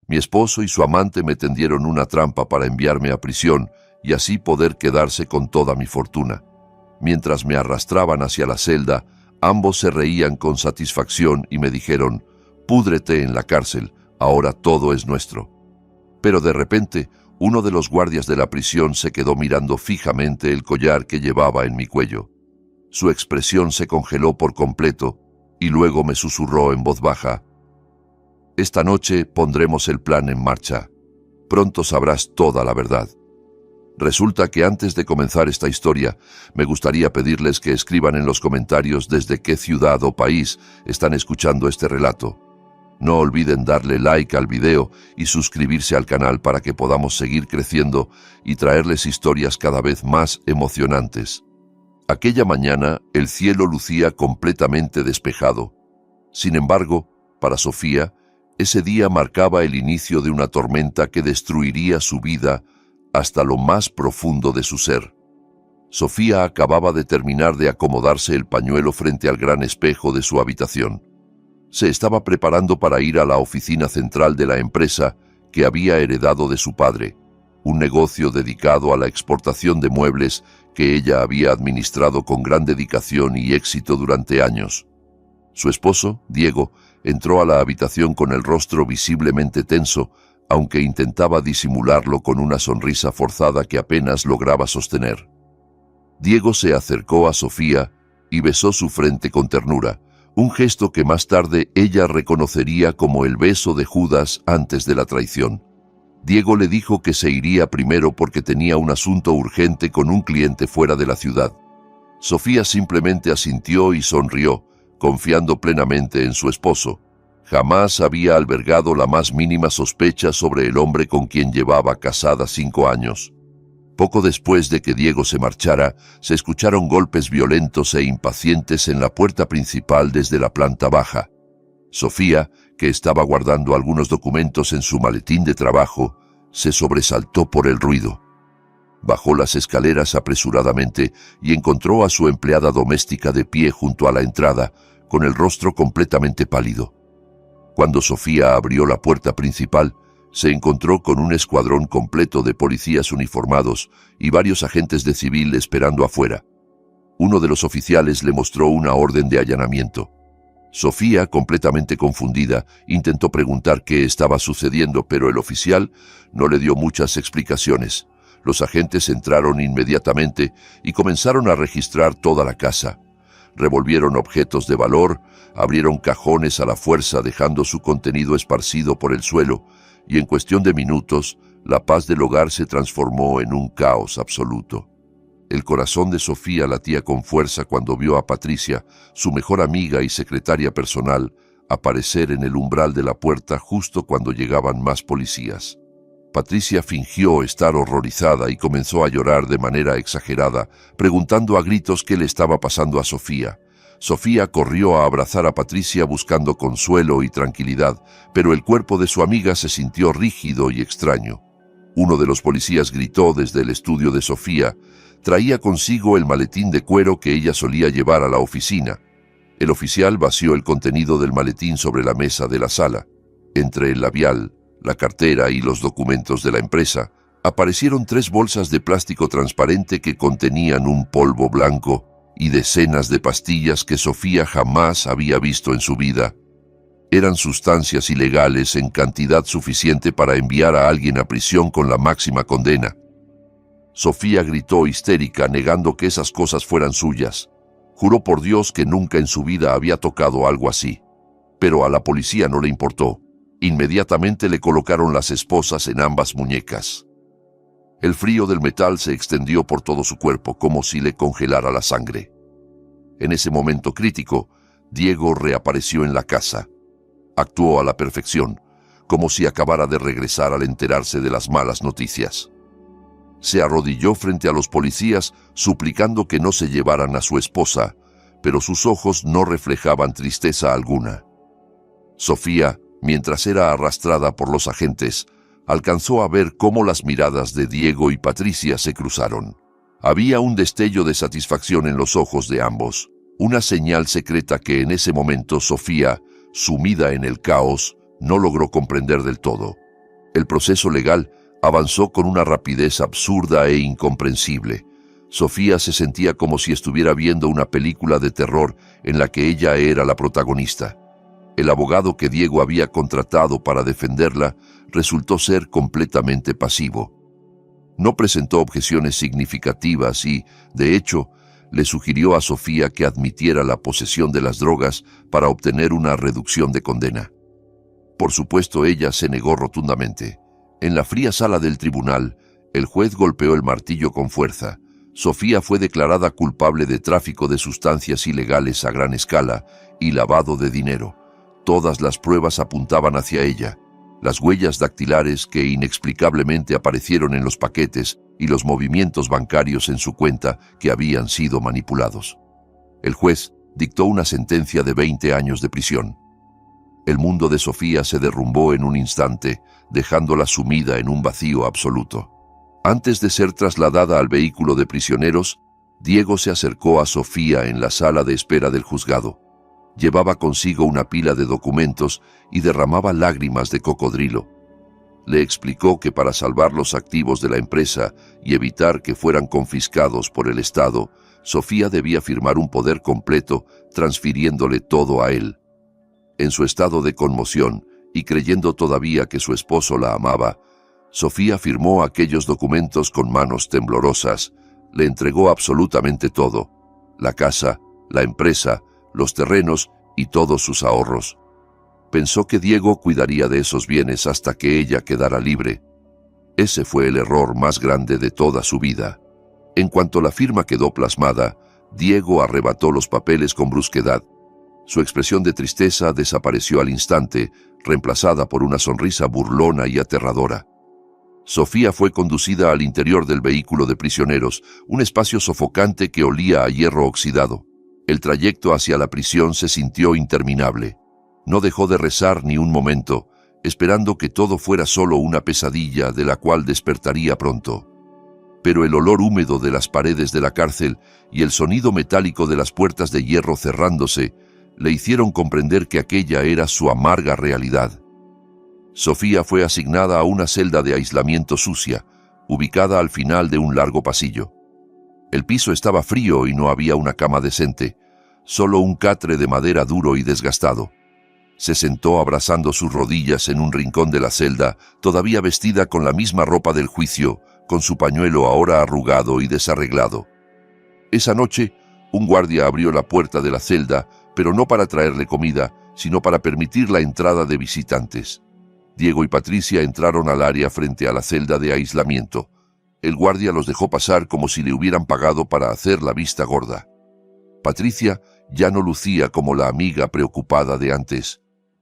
Mi esposo y su amante me tendieron una trampa para enviarme a prisión y así poder quedarse con toda mi fortuna. Mientras me arrastraban hacia la celda, ambos se reían con satisfacción y me dijeron: «Púdrete en la cárcel, ahora todo es nuestro». Pero de repente, uno de los guardias de la prisión se quedó mirando fijamente el collar que llevaba en mi cuello. Su expresión se congeló por completo y luego me susurró en voz baja: «Esta noche pondremos el plan en marcha. Pronto sabrás toda la verdad». Resulta que antes de comenzar esta historia, me gustaría pedirles que escriban en los comentarios desde qué ciudad o país están escuchando este relato. No olviden darle like al video y suscribirse al canal para que podamos seguir creciendo y traerles historias cada vez más emocionantes. Aquella mañana, el cielo lucía completamente despejado. Sin embargo, para Sofía, ese día marcaba el inicio de una tormenta que destruiría su vida hasta lo más profundo de su ser. Sofía acababa de terminar de acomodarse el pañuelo frente al gran espejo de su habitación. Se estaba preparando para ir a la oficina central de la empresa que había heredado de su padre, un negocio dedicado a la exportación de muebles que ella había administrado con gran dedicación y éxito durante años. Su esposo, Diego, entró a la habitación con el rostro visiblemente tenso, aunque intentaba disimularlo con una sonrisa forzada que apenas lograba sostener. Diego se acercó a Sofía y besó su frente con ternura, un gesto que más tarde ella reconocería como el beso de Judas antes de la traición. Diego le dijo que se iría primero porque tenía un asunto urgente con un cliente fuera de la ciudad. Sofía simplemente asintió y sonrió, confiando plenamente en su esposo. Jamás había albergado la más mínima sospecha sobre el hombre con quien llevaba casada 5 años. Poco después de que Diego se marchara, se escucharon golpes violentos e impacientes en la puerta principal desde la planta baja. Sofía, que estaba guardando algunos documentos en su maletín de trabajo, se sobresaltó por el ruido. Bajó las escaleras apresuradamente y encontró a su empleada doméstica de pie junto a la entrada, con el rostro completamente pálido. Cuando Sofía abrió la puerta principal, se encontró con un escuadrón completo de policías uniformados y varios agentes de civil esperando afuera. Uno de los oficiales le mostró una orden de allanamiento. Sofía, completamente confundida, intentó preguntar qué estaba sucediendo, pero el oficial no le dio muchas explicaciones. Los agentes entraron inmediatamente y comenzaron a registrar toda la casa. Revolvieron objetos de valor, abrieron cajones a la fuerza dejando su contenido esparcido por el suelo, y en cuestión de minutos, la paz del hogar se transformó en un caos absoluto. El corazón de Sofía latía con fuerza cuando vio a Patricia, su mejor amiga y secretaria personal, aparecer en el umbral de la puerta justo cuando llegaban más policías. Patricia fingió estar horrorizada y comenzó a llorar de manera exagerada, preguntando a gritos qué le estaba pasando a Sofía. Sofía corrió a abrazar a Patricia buscando consuelo y tranquilidad, pero el cuerpo de su amiga se sintió rígido y extraño. Uno de los policías gritó desde el estudio de Sofía. Traía consigo el maletín de cuero que ella solía llevar a la oficina. El oficial vació el contenido del maletín sobre la mesa de la sala. Entre el labial, la cartera y los documentos de la empresa, aparecieron 3 bolsas de plástico transparente que contenían un polvo blanco y decenas de pastillas que Sofía jamás había visto en su vida. Eran sustancias ilegales en cantidad suficiente para enviar a alguien a prisión con la máxima condena. Sofía gritó histérica, negando que esas cosas fueran suyas. Juró por Dios que nunca en su vida había tocado algo así. Pero a la policía no le importó. Inmediatamente le colocaron las esposas en ambas muñecas. El frío del metal se extendió por todo su cuerpo, como si le congelara la sangre. En ese momento crítico, Diego reapareció en la casa. Actuó a la perfección, como si acabara de regresar al enterarse de las malas noticias. Se arrodilló frente a los policías, suplicando que no se llevaran a su esposa, pero sus ojos no reflejaban tristeza alguna. Sofía, mientras era arrastrada por los agentes, alcanzó a ver cómo las miradas de Diego y Patricia se cruzaron. Había un destello de satisfacción en los ojos de ambos, una señal secreta que en ese momento Sofía, sumida en el caos, no logró comprender del todo. El proceso legal avanzó con una rapidez absurda e incomprensible. Sofía se sentía como si estuviera viendo una película de terror en la que ella era la protagonista. El abogado que Diego había contratado para defenderla resultó ser completamente pasivo. No presentó objeciones significativas y, de hecho, le sugirió a Sofía que admitiera la posesión de las drogas para obtener una reducción de condena. Por supuesto, ella se negó rotundamente. En la fría sala del tribunal, el juez golpeó el martillo con fuerza. Sofía fue declarada culpable de tráfico de sustancias ilegales a gran escala y lavado de dinero. Todas las pruebas apuntaban hacia ella. Las huellas dactilares que inexplicablemente aparecieron en los paquetes y los movimientos bancarios en su cuenta que habían sido manipulados. El juez dictó una sentencia de 20 años de prisión. El mundo de Sofía se derrumbó en un instante, dejándola sumida en un vacío absoluto. Antes de ser trasladada al vehículo de prisioneros, Diego se acercó a Sofía en la sala de espera del juzgado. Llevaba consigo una pila de documentos y derramaba lágrimas de cocodrilo. Le explicó que para salvar los activos de la empresa y evitar que fueran confiscados por el Estado, Sofía debía firmar un poder completo, transfiriéndole todo a él. En su estado de conmoción, y creyendo todavía que su esposo la amaba, Sofía firmó aquellos documentos con manos temblorosas. Le entregó absolutamente todo: la casa, la empresa, los terrenos y todos sus ahorros. Pensó que Diego cuidaría de esos bienes hasta que ella quedara libre. Ese fue el error más grande de toda su vida. En cuanto la firma quedó plasmada, Diego arrebató los papeles con brusquedad. Su expresión de tristeza desapareció al instante, reemplazada por una sonrisa burlona y aterradora. Sofía fue conducida al interior del vehículo de prisioneros, un espacio sofocante que olía a hierro oxidado. El trayecto hacia la prisión se sintió interminable. No dejó de rezar ni un momento, esperando que todo fuera solo una pesadilla de la cual despertaría pronto. Pero el olor húmedo de las paredes de la cárcel y el sonido metálico de las puertas de hierro cerrándose le hicieron comprender que aquella era su amarga realidad. Sofía fue asignada a una celda de aislamiento sucia, ubicada al final de un largo pasillo. El piso estaba frío y no había una cama decente, solo un catre de madera duro y desgastado. Se sentó abrazando sus rodillas en un rincón de la celda, todavía vestida con la misma ropa del juicio, con su pañuelo ahora arrugado y desarreglado. Esa noche, un guardia abrió la puerta de la celda, pero no para traerle comida, sino para permitir la entrada de visitantes. Diego y Patricia entraron al área frente a la celda de aislamiento. El guardia los dejó pasar como si le hubieran pagado para hacer la vista gorda. Patricia ya no lucía como la amiga preocupada de antes.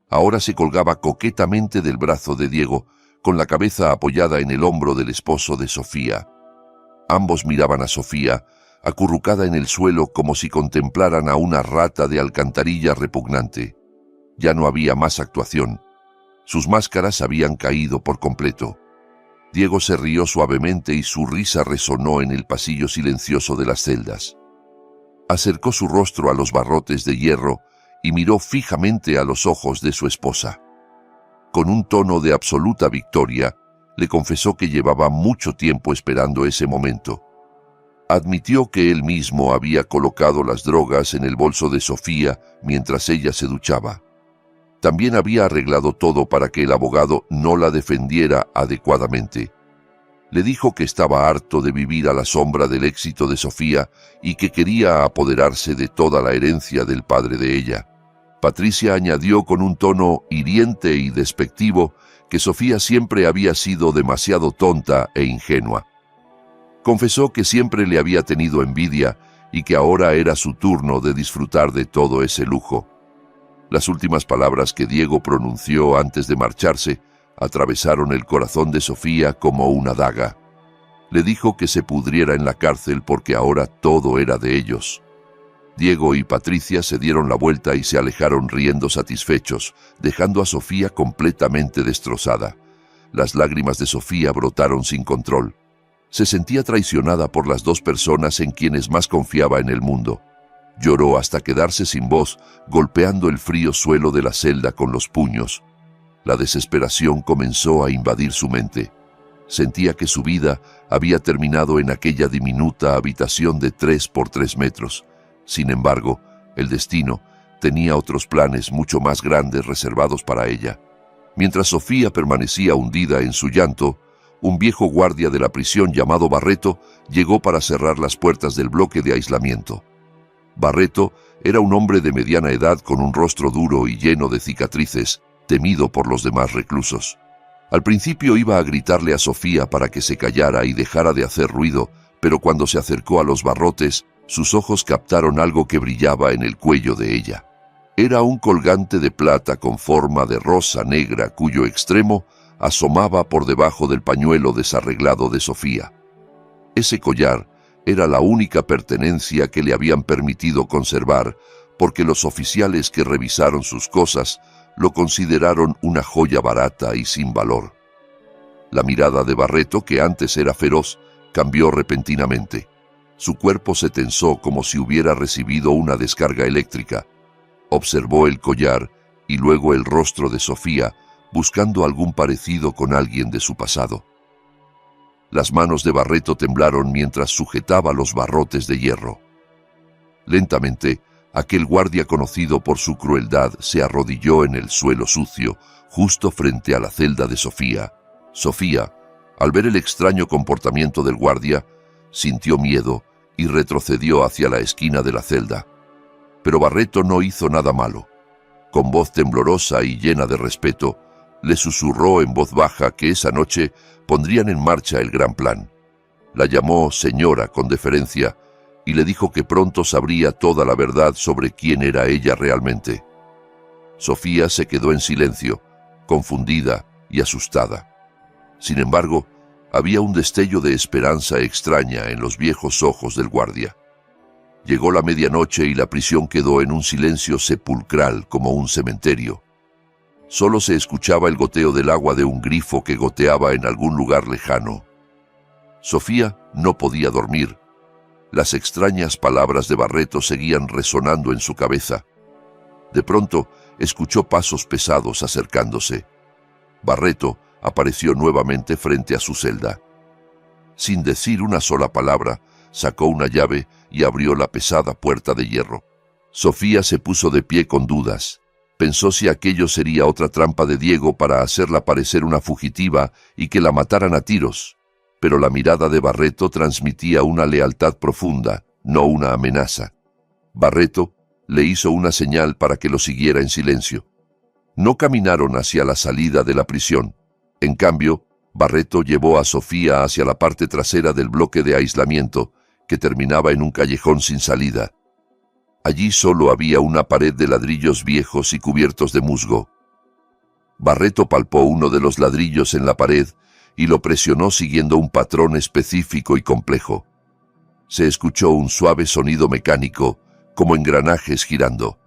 Ahora se colgaba coquetamente del brazo de Diego, con la cabeza apoyada en el hombro del esposo de Sofía. Ambos miraban a Sofía, acurrucada en el suelo como si contemplaran a una rata de alcantarilla repugnante. Ya no había más actuación. Sus máscaras habían caído por completo. Diego se rió suavemente y su risa resonó en el pasillo silencioso de las celdas. Acercó su rostro a los barrotes de hierro y miró fijamente a los ojos de su esposa. Con un tono de absoluta victoria, le confesó que llevaba mucho tiempo esperando ese momento. Admitió que él mismo había colocado las drogas en el bolso de Sofía mientras ella se duchaba. También había arreglado todo para que el abogado no la defendiera adecuadamente. Le dijo que estaba harto de vivir a la sombra del éxito de Sofía y que quería apoderarse de toda la herencia del padre de ella. Patricia añadió con un tono hiriente y despectivo que Sofía siempre había sido demasiado tonta e ingenua. Confesó que siempre le había tenido envidia y que ahora era su turno de disfrutar de todo ese lujo. Las últimas palabras que Diego pronunció antes de marcharse atravesaron el corazón de Sofía como una daga. Le dijo que se pudriera en la cárcel porque ahora todo era de ellos. Diego y Patricia se dieron la vuelta y se alejaron riendo satisfechos, dejando a Sofía completamente destrozada. Las lágrimas de Sofía brotaron sin control. Se sentía traicionada por las dos personas en quienes más confiaba en el mundo. Lloró hasta quedarse sin voz, golpeando el frío suelo de la celda con los puños. La desesperación comenzó a invadir su mente. Sentía que su vida había terminado en aquella diminuta habitación de 3 por 3 metros. Sin embargo, el destino tenía otros planes mucho más grandes reservados para ella. Mientras Sofía permanecía hundida en su llanto, un viejo guardia de la prisión llamado Barreto llegó para cerrar las puertas del bloque de aislamiento. Barreto era un hombre de mediana edad con un rostro duro y lleno de cicatrices, temido por los demás reclusos. Al principio iba a gritarle a Sofía para que se callara y dejara de hacer ruido, pero cuando se acercó a los barrotes, sus ojos captaron algo que brillaba en el cuello de ella. Era un colgante de plata con forma de rosa negra cuyo extremo asomaba por debajo del pañuelo desarreglado de Sofía. Ese collar era la única pertenencia que le habían permitido conservar, porque los oficiales que revisaron sus cosas lo consideraron una joya barata y sin valor. La mirada de Barreto, que antes era feroz, cambió repentinamente. Su cuerpo se tensó como si hubiera recibido una descarga eléctrica. Observó el collar y luego el rostro de Sofía, buscando algún parecido con alguien de su pasado. Las manos de Barreto temblaron mientras sujetaba los barrotes de hierro. Lentamente, aquel guardia conocido por su crueldad se arrodilló en el suelo sucio, justo frente a la celda de Sofía. Sofía, al ver el extraño comportamiento del guardia, sintió miedo y retrocedió hacia la esquina de la celda. Pero Barreto no hizo nada malo. Con voz temblorosa y llena de respeto, le susurró en voz baja que esa noche pondrían en marcha el gran plan. La llamó señora con deferencia y le dijo que pronto sabría toda la verdad sobre quién era ella realmente. Sofía se quedó en silencio, confundida y asustada. Sin embargo, había un destello de esperanza extraña en los viejos ojos del guardia. Llegó la medianoche y la prisión quedó en un silencio sepulcral como un cementerio. Solo se escuchaba el goteo del agua de un grifo que goteaba en algún lugar lejano. Sofía no podía dormir. Las extrañas palabras de Barreto seguían resonando en su cabeza. De pronto, escuchó pasos pesados acercándose. Barreto apareció nuevamente frente a su celda. Sin decir una sola palabra, sacó una llave y abrió la pesada puerta de hierro. Sofía se puso de pie con dudas. Pensó si aquello sería otra trampa de Diego para hacerla parecer una fugitiva y que la mataran a tiros. Pero la mirada de Barreto transmitía una lealtad profunda, no una amenaza. Barreto le hizo una señal para que lo siguiera en silencio. No caminaron hacia la salida de la prisión. En cambio, Barreto llevó a Sofía hacia la parte trasera del bloque de aislamiento, que terminaba en un callejón sin salida. Allí solo había una pared de ladrillos viejos y cubiertos de musgo. Barreto palpó uno de los ladrillos en la pared y lo presionó siguiendo un patrón específico y complejo. Se escuchó un suave sonido mecánico, como engranajes girando.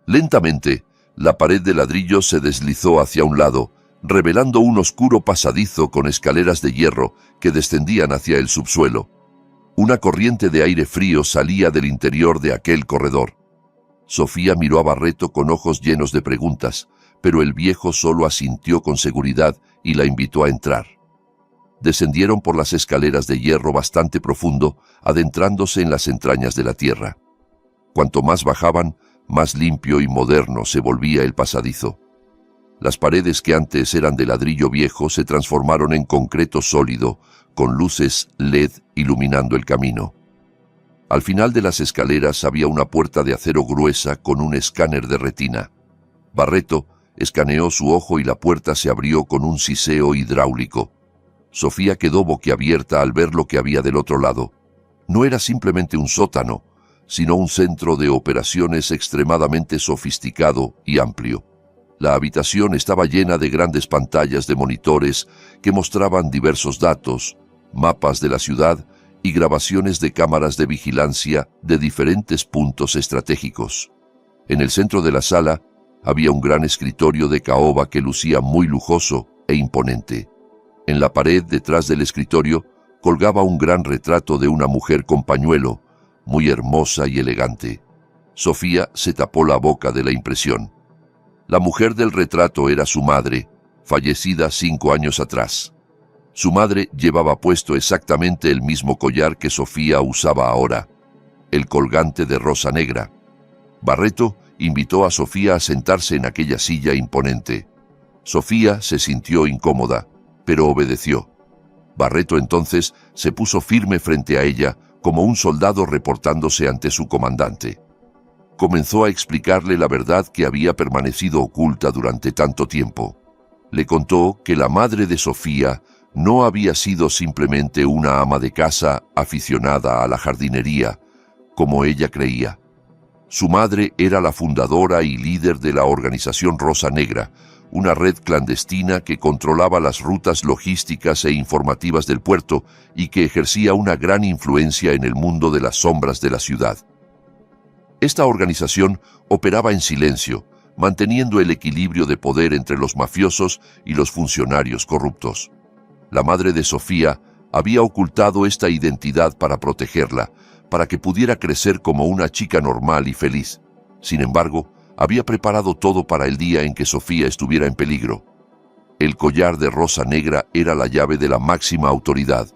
Lentamente, la pared de ladrillos se deslizó hacia un lado, revelando un oscuro pasadizo con escaleras de hierro que descendían hacia el subsuelo. Una corriente de aire frío salía del interior de aquel corredor. Sofía miró a Barreto con ojos llenos de preguntas, pero el viejo solo asintió con seguridad y la invitó a entrar. Descendieron por las escaleras de hierro bastante profundo, adentrándose en las entrañas de la tierra. Cuanto más bajaban, más limpio y moderno se volvía el pasadizo. Las paredes que antes eran de ladrillo viejo se transformaron en concreto sólido, con luces LED iluminando el camino. Al final de las escaleras había una puerta de acero gruesa con un escáner de retina. Barreto escaneó su ojo y la puerta se abrió con un siseo hidráulico. Sofía quedó boquiabierta al ver lo que había del otro lado. No era simplemente un sótano, sino un centro de operaciones extremadamente sofisticado y amplio. La habitación estaba llena de grandes pantallas de monitores que mostraban diversos datos, mapas de la ciudad y grabaciones de cámaras de vigilancia de diferentes puntos estratégicos. En el centro de la sala había un gran escritorio de caoba que lucía muy lujoso e imponente. En la pared detrás del escritorio colgaba un gran retrato de una mujer con pañuelo, muy hermosa y elegante. Sofía se tapó la boca de la impresión. La mujer del retrato era su madre, fallecida 5 años atrás. Su madre llevaba puesto exactamente el mismo collar que Sofía usaba ahora, el colgante de rosa negra. Barreto invitó a Sofía a sentarse en aquella silla imponente. Sofía se sintió incómoda, pero obedeció. Barreto entonces se puso firme frente a ella, como un soldado reportándose ante su comandante. Comenzó a explicarle la verdad que había permanecido oculta durante tanto tiempo. Le contó que la madre de Sofía no había sido simplemente una ama de casa aficionada a la jardinería, como ella creía. Su madre era la fundadora y líder de la organización Rosa Negra, una red clandestina que controlaba las rutas logísticas e informativas del puerto y que ejercía una gran influencia en el mundo de las sombras de la ciudad. Esta organización operaba en silencio, manteniendo el equilibrio de poder entre los mafiosos y los funcionarios corruptos. La madre de Sofía había ocultado esta identidad para protegerla, para que pudiera crecer como una chica normal y feliz. Sin embargo, había preparado todo para el día en que Sofía estuviera en peligro. El collar de rosa negra era la llave de la máxima autoridad,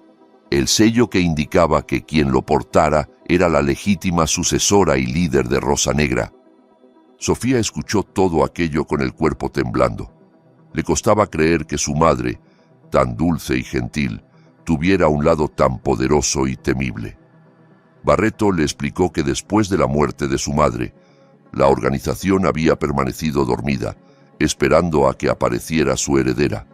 el sello que indicaba que quien lo portara era la legítima sucesora y líder de Rosa Negra. Sofía escuchó todo aquello con el cuerpo temblando. Le costaba creer que su madre, tan dulce y gentil, tuviera un lado tan poderoso y temible. Barreto le explicó que después de la muerte de su madre, la organización había permanecido dormida, esperando a que apareciera su heredera.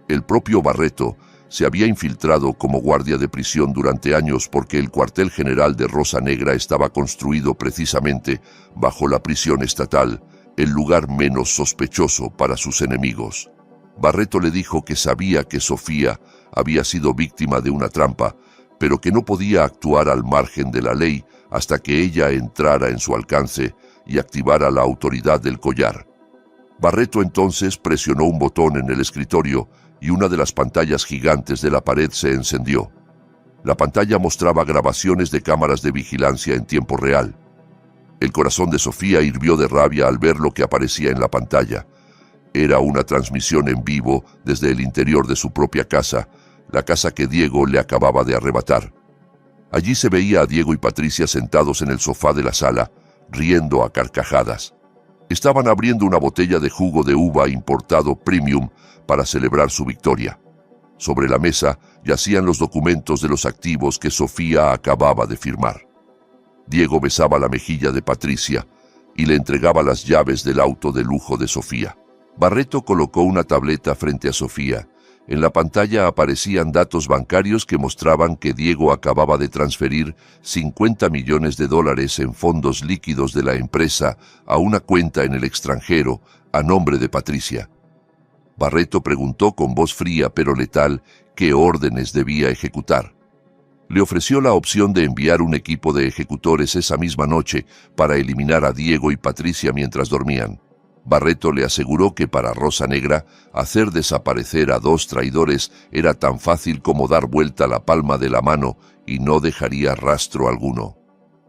El propio Barreto se había infiltrado como guardia de prisión durante años porque el cuartel general de Rosa Negra estaba construido precisamente bajo la prisión estatal, el lugar menos sospechoso para sus enemigos. Barreto le dijo que sabía que Sofía había sido víctima de una trampa, pero que no podía actuar al margen de la ley hasta que ella entrara en su alcance y activara la autoridad del collar. Barreto entonces presionó un botón en el escritorio y una de las pantallas gigantes de la pared se encendió. La pantalla mostraba grabaciones de cámaras de vigilancia en tiempo real. El corazón de Sofía hirvió de rabia al ver lo que aparecía en la pantalla. Era una transmisión en vivo desde el interior de su propia casa, la casa que Diego le acababa de arrebatar. Allí se veía a Diego y Patricia sentados en el sofá de la sala, riendo a carcajadas. Estaban abriendo una botella de jugo de uva importado premium para celebrar su victoria. Sobre la mesa yacían los documentos de los activos que Sofía acababa de firmar. Diego besaba la mejilla de Patricia y le entregaba las llaves del auto de lujo de Sofía. Barreto colocó una tableta frente a Sofía. En la pantalla aparecían datos bancarios que mostraban que Diego acababa de transferir $50 millones en fondos líquidos de la empresa a una cuenta en el extranjero a nombre de Patricia. Barreto preguntó con voz fría pero letal qué órdenes debía ejecutar. Le ofreció la opción de enviar un equipo de ejecutores esa misma noche para eliminar a Diego y Patricia mientras dormían. Barreto le aseguró que para Rosa Negra hacer desaparecer a 2 traidores era tan fácil como dar vuelta la palma de la mano y no dejaría rastro alguno.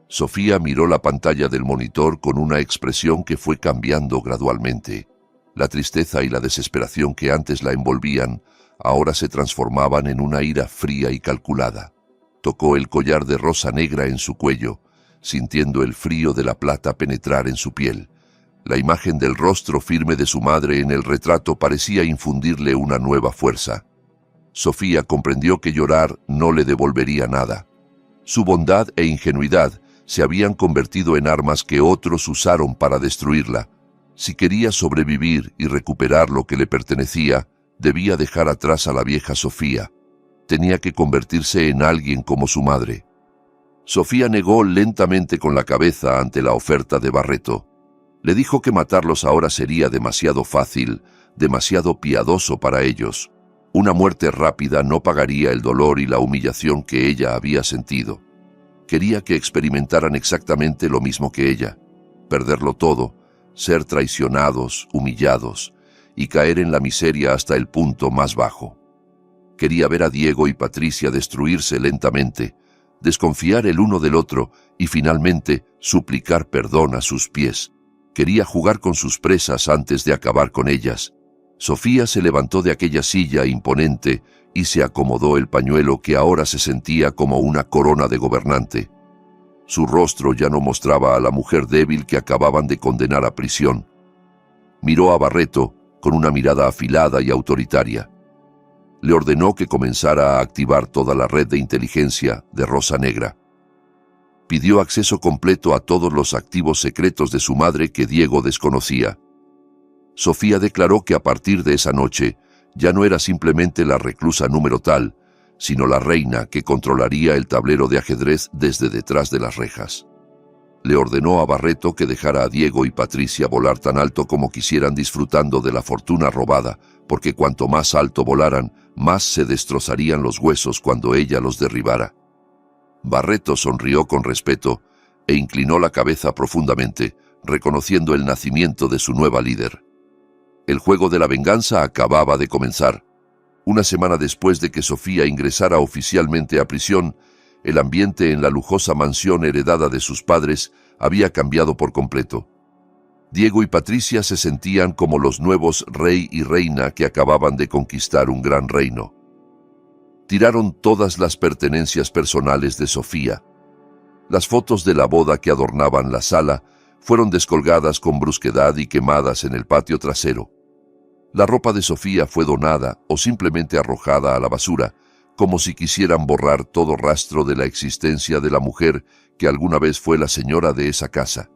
Sofía miró la pantalla del monitor con una expresión que fue cambiando gradualmente. La tristeza y la desesperación que antes la envolvían ahora se transformaban en una ira fría y calculada. Tocó el collar de rosa negra en su cuello, sintiendo el frío de la plata penetrar en su piel. La imagen del rostro firme de su madre en el retrato parecía infundirle una nueva fuerza. Sofía comprendió que llorar no le devolvería nada. Su bondad e ingenuidad se habían convertido en armas que otros usaron para destruirla. Si quería sobrevivir y recuperar lo que le pertenecía, debía dejar atrás a la vieja Sofía. Tenía que convertirse en alguien como su madre. Sofía negó lentamente con la cabeza ante la oferta de Barreto. Le dijo que matarlos ahora sería demasiado fácil, demasiado piadoso para ellos. Una muerte rápida no pagaría el dolor y la humillación que ella había sentido. Quería que experimentaran exactamente lo mismo que ella, perderlo todo, ser traicionados, humillados, y caer en la miseria hasta el punto más bajo. Quería ver a Diego y Patricia destruirse lentamente, desconfiar el uno del otro y finalmente suplicar perdón a sus pies. Quería jugar con sus presas antes de acabar con ellas. Sofía se levantó de aquella silla imponente y se acomodó el pañuelo que ahora se sentía como una corona de gobernante. Su rostro ya no mostraba a la mujer débil que acababan de condenar a prisión. Miró a Barreto con una mirada afilada y autoritaria. Le ordenó que comenzara a activar toda la red de inteligencia de Rosa Negra. Pidió acceso completo a todos los activos secretos de su madre que Diego desconocía. Sofía declaró que a partir de esa noche ya no era simplemente la reclusa número tal, sino la reina que controlaría el tablero de ajedrez desde detrás de las rejas. Le ordenó a Barreto que dejara a Diego y Patricia volar tan alto como quisieran disfrutando de la fortuna robada, porque cuanto más alto volaran, más se destrozarían los huesos cuando ella los derribara. Barreto sonrió con respeto e inclinó la cabeza profundamente, reconociendo el nacimiento de su nueva líder. El juego de la venganza acababa de comenzar. Una semana después de que Sofía ingresara oficialmente a prisión, el ambiente en la lujosa mansión heredada de sus padres había cambiado por completo. Diego y Patricia se sentían como los nuevos rey y reina que acababan de conquistar un gran reino. Tiraron todas las pertenencias personales de Sofía. Las fotos de la boda que adornaban la sala fueron descolgadas con brusquedad y quemadas en el patio trasero. La ropa de Sofía fue donada o simplemente arrojada a la basura, como si quisieran borrar todo rastro de la existencia de la mujer que alguna vez fue la señora de esa casa.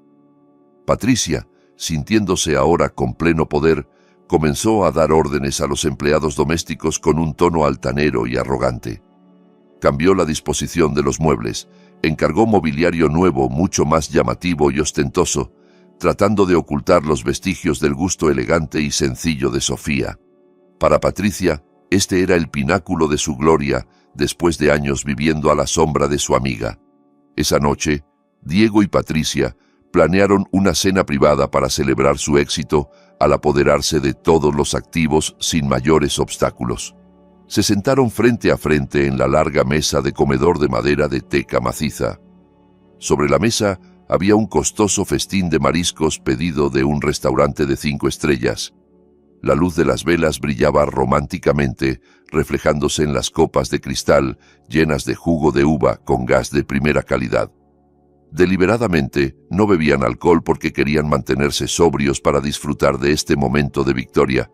Patricia, sintiéndose ahora con pleno poder, comenzó a dar órdenes a los empleados domésticos con un tono altanero y arrogante. Cambió la disposición de los muebles, encargó mobiliario nuevo mucho más llamativo y ostentoso, tratando de ocultar los vestigios del gusto elegante y sencillo de Sofía. Para Patricia, este era el pináculo de su gloria después de años viviendo a la sombra de su amiga. Esa noche, Diego y Patricia planearon una cena privada para celebrar su éxito al apoderarse de todos los activos sin mayores obstáculos. Se sentaron frente a frente en la larga mesa de comedor de madera de teca maciza. Sobre la mesa había un costoso festín de mariscos pedido de un restaurante de 5 estrellas. La luz de las velas brillaba románticamente, reflejándose en las copas de cristal llenas de jugo de uva con gas de primera calidad. Deliberadamente no bebían alcohol porque querían mantenerse sobrios para disfrutar de este momento de victoria,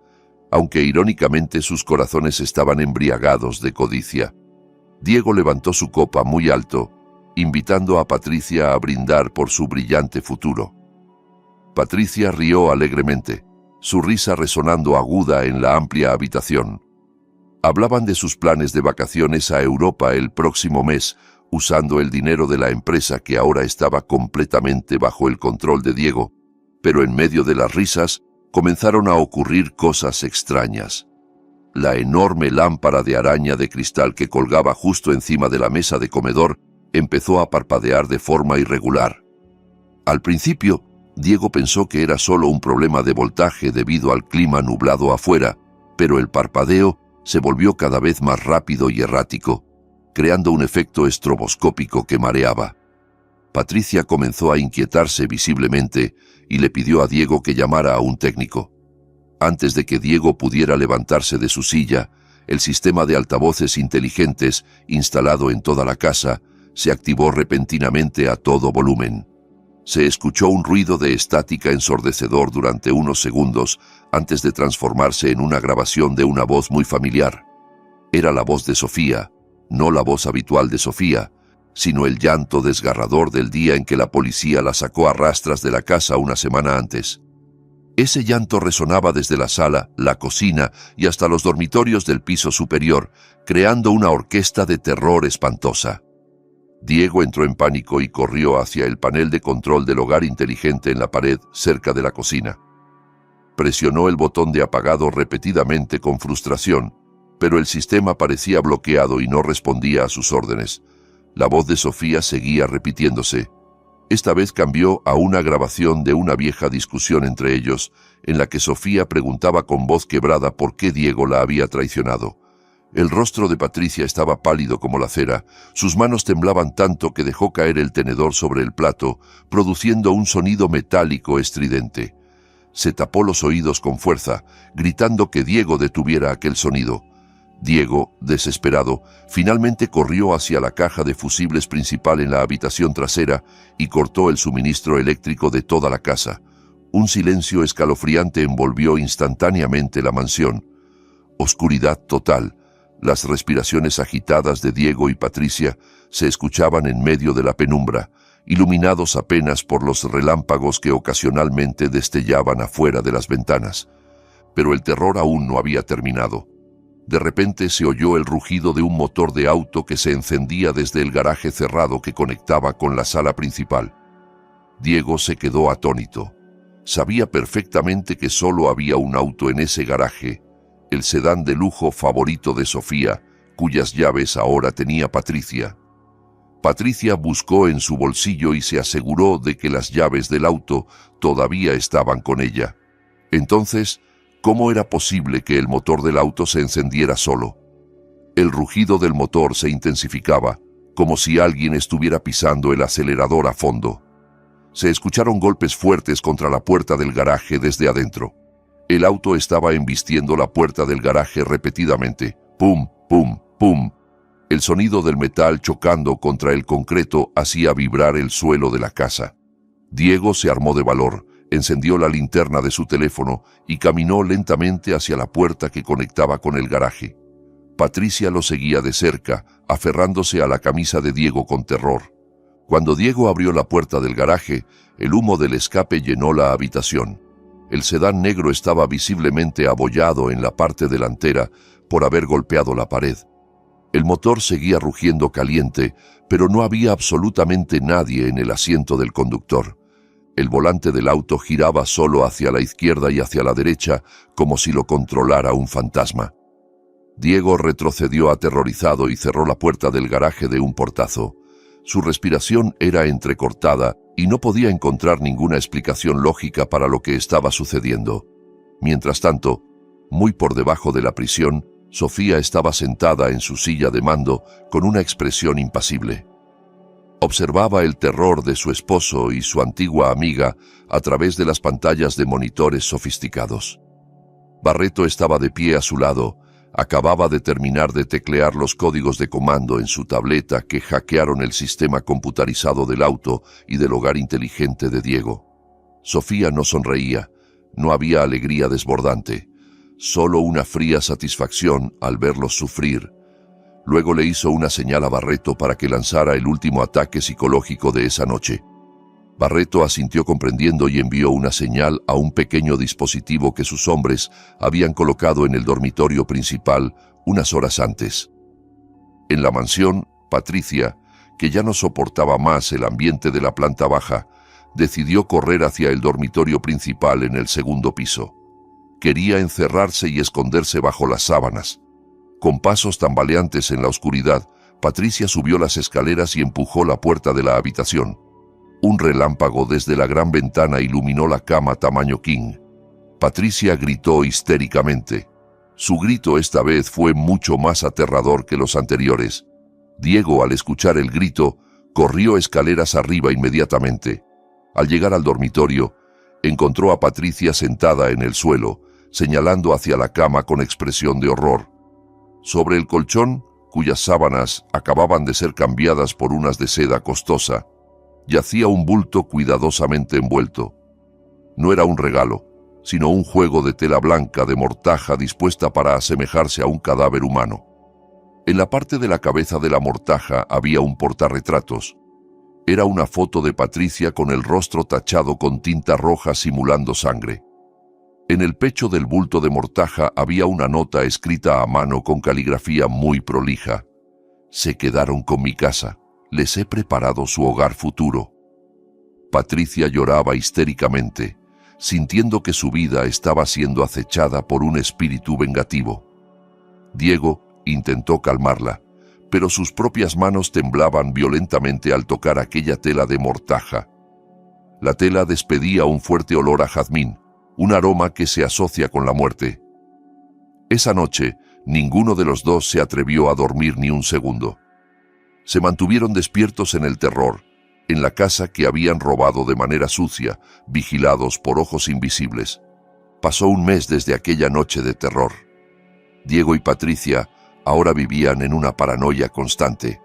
aunque irónicamente sus corazones estaban embriagados de codicia. Diego levantó su copa muy alto, invitando a Patricia a brindar por su brillante futuro. Patricia rió alegremente, su risa resonando aguda en la amplia habitación. Hablaban de sus planes de vacaciones a Europa el próximo mes, usando el dinero de la empresa que ahora estaba completamente bajo el control de Diego, pero en medio de las risas comenzaron a ocurrir cosas extrañas. La enorme lámpara de araña de cristal que colgaba justo encima de la mesa de comedor empezó a parpadear de forma irregular. Al principio, Diego pensó que era solo un problema de voltaje debido al clima nublado afuera, pero el parpadeo se volvió cada vez más rápido y errático, creando un efecto estroboscópico que mareaba. Patricia comenzó a inquietarse visiblemente y le pidió a Diego que llamara a un técnico. Antes de que Diego pudiera levantarse de su silla, el sistema de altavoces inteligentes instalado en toda la casa se activó repentinamente a todo volumen. Se escuchó un ruido de estática ensordecedor durante unos segundos antes de transformarse en una grabación de una voz muy familiar. Era la voz de Sofía, no la voz habitual de Sofía, sino el llanto desgarrador del día en que la policía la sacó a rastras de la casa una semana antes. Ese llanto resonaba desde la sala, la cocina y hasta los dormitorios del piso superior, creando una orquesta de terror espantosa. Diego entró en pánico y corrió hacia el panel de control del hogar inteligente en la pared cerca de la cocina. Presionó el botón de apagado repetidamente con frustración, pero el sistema parecía bloqueado y no respondía a sus órdenes. La voz de Sofía seguía repitiéndose. Esta vez cambió a una grabación de una vieja discusión entre ellos, en la que Sofía preguntaba con voz quebrada por qué Diego la había traicionado. El rostro de Patricia estaba pálido como la cera, sus manos temblaban tanto que dejó caer el tenedor sobre el plato, produciendo un sonido metálico estridente. Se tapó los oídos con fuerza, gritando que Diego detuviera aquel sonido. Diego, desesperado, finalmente corrió hacia la caja de fusibles principal en la habitación trasera y cortó el suministro eléctrico de toda la casa. Un silencio escalofriante envolvió instantáneamente la mansión. Oscuridad total. Las respiraciones agitadas de Diego y Patricia se escuchaban en medio de la penumbra, iluminados apenas por los relámpagos que ocasionalmente destellaban afuera de las ventanas. Pero el terror aún no había terminado. De repente se oyó el rugido de un motor de auto que se encendía desde el garaje cerrado que conectaba con la sala principal. Diego se quedó atónito. Sabía perfectamente que solo había un auto en ese garaje, el sedán de lujo favorito de Sofía, cuyas llaves ahora tenía Patricia. Patricia buscó en su bolsillo y se aseguró de que las llaves del auto todavía estaban con ella. Entonces, ¿cómo era posible que el motor del auto se encendiera solo? El rugido del motor se intensificaba, como si alguien estuviera pisando el acelerador a fondo. Se escucharon golpes fuertes contra la puerta del garaje desde adentro. El auto estaba embistiendo la puerta del garaje repetidamente. ¡Pum, pum, pum! El sonido del metal chocando contra el concreto hacía vibrar el suelo de la casa. Diego se armó de valor, encendió la linterna de su teléfono y caminó lentamente hacia la puerta que conectaba con el garaje. Patricia lo seguía de cerca, aferrándose a la camisa de Diego con terror. Cuando Diego abrió la puerta del garaje, el humo del escape llenó la habitación. El sedán negro estaba visiblemente abollado en la parte delantera por haber golpeado la pared. El motor seguía rugiendo caliente, pero no había absolutamente nadie en el asiento del conductor. El volante del auto giraba solo hacia la izquierda y hacia la derecha, como si lo controlara un fantasma. Diego retrocedió aterrorizado y cerró la puerta del garaje de un portazo. Su respiración era entrecortada y no podía encontrar ninguna explicación lógica para lo que estaba sucediendo. Mientras tanto, muy por debajo de la prisión, Sofía estaba sentada en su silla de mando con una expresión impasible. Observaba el terror de su esposo y su antigua amiga a través de las pantallas de monitores sofisticados. Barreto estaba de pie a su lado. Acababa de terminar de teclear los códigos de comando en su tableta que hackearon el sistema computarizado del auto y del hogar inteligente de Diego. Sofía no sonreía, no había alegría desbordante, solo una fría satisfacción al verlos sufrir. Luego le hizo una señal a Barreto para que lanzara el último ataque psicológico de esa noche. Barreto asintió comprendiendo y envió una señal a un pequeño dispositivo que sus hombres habían colocado en el dormitorio principal unas horas antes. En la mansión, Patricia, que ya no soportaba más el ambiente de la planta baja, decidió correr hacia el dormitorio principal en el segundo piso. Quería encerrarse y esconderse bajo las sábanas. Con pasos tambaleantes en la oscuridad, Patricia subió las escaleras y empujó la puerta de la habitación. Un relámpago desde la gran ventana iluminó la cama tamaño king. Patricia gritó histéricamente. Su grito esta vez fue mucho más aterrador que los anteriores. Diego, al escuchar el grito, corrió escaleras arriba inmediatamente. Al llegar al dormitorio, encontró a Patricia sentada en el suelo, señalando hacia la cama con expresión de horror. Sobre el colchón, cuyas sábanas acababan de ser cambiadas por unas de seda costosa, yacía un bulto cuidadosamente envuelto. No era un regalo, sino un juego de tela blanca de mortaja dispuesta para asemejarse a un cadáver humano. En la parte de la cabeza de la mortaja había un portarretratos. Era una foto de Patricia con el rostro tachado con tinta roja simulando sangre. En el pecho del bulto de mortaja había una nota escrita a mano con caligrafía muy prolija. Se quedaron con mi casa. Les he preparado su hogar futuro. Patricia lloraba histéricamente, sintiendo que su vida estaba siendo acechada por un espíritu vengativo. Diego intentó calmarla, pero sus propias manos temblaban violentamente al tocar aquella tela de mortaja. La tela despedía un fuerte olor a jazmín, un aroma que se asocia con la muerte. Esa noche Ninguno de los dos se atrevió a dormir ni un segundo. Se mantuvieron despiertos en el terror, en la casa que habían robado de manera sucia, vigilados por ojos invisibles. Pasó un mes desde aquella noche de terror. Diego y Patricia ahora vivían en una paranoia constante.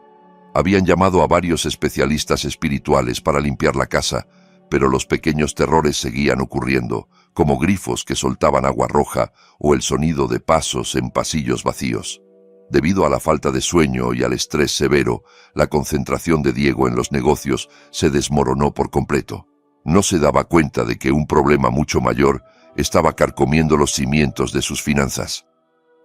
Habían llamado a varios especialistas espirituales para limpiar la casa, pero los pequeños terrores seguían ocurriendo, como grifos que soltaban agua roja o el sonido de pasos en pasillos vacíos. Debido a la falta de sueño y al estrés severo, la concentración de Diego en los negocios se desmoronó por completo. No se daba cuenta de que un problema mucho mayor estaba carcomiendo los cimientos de sus finanzas.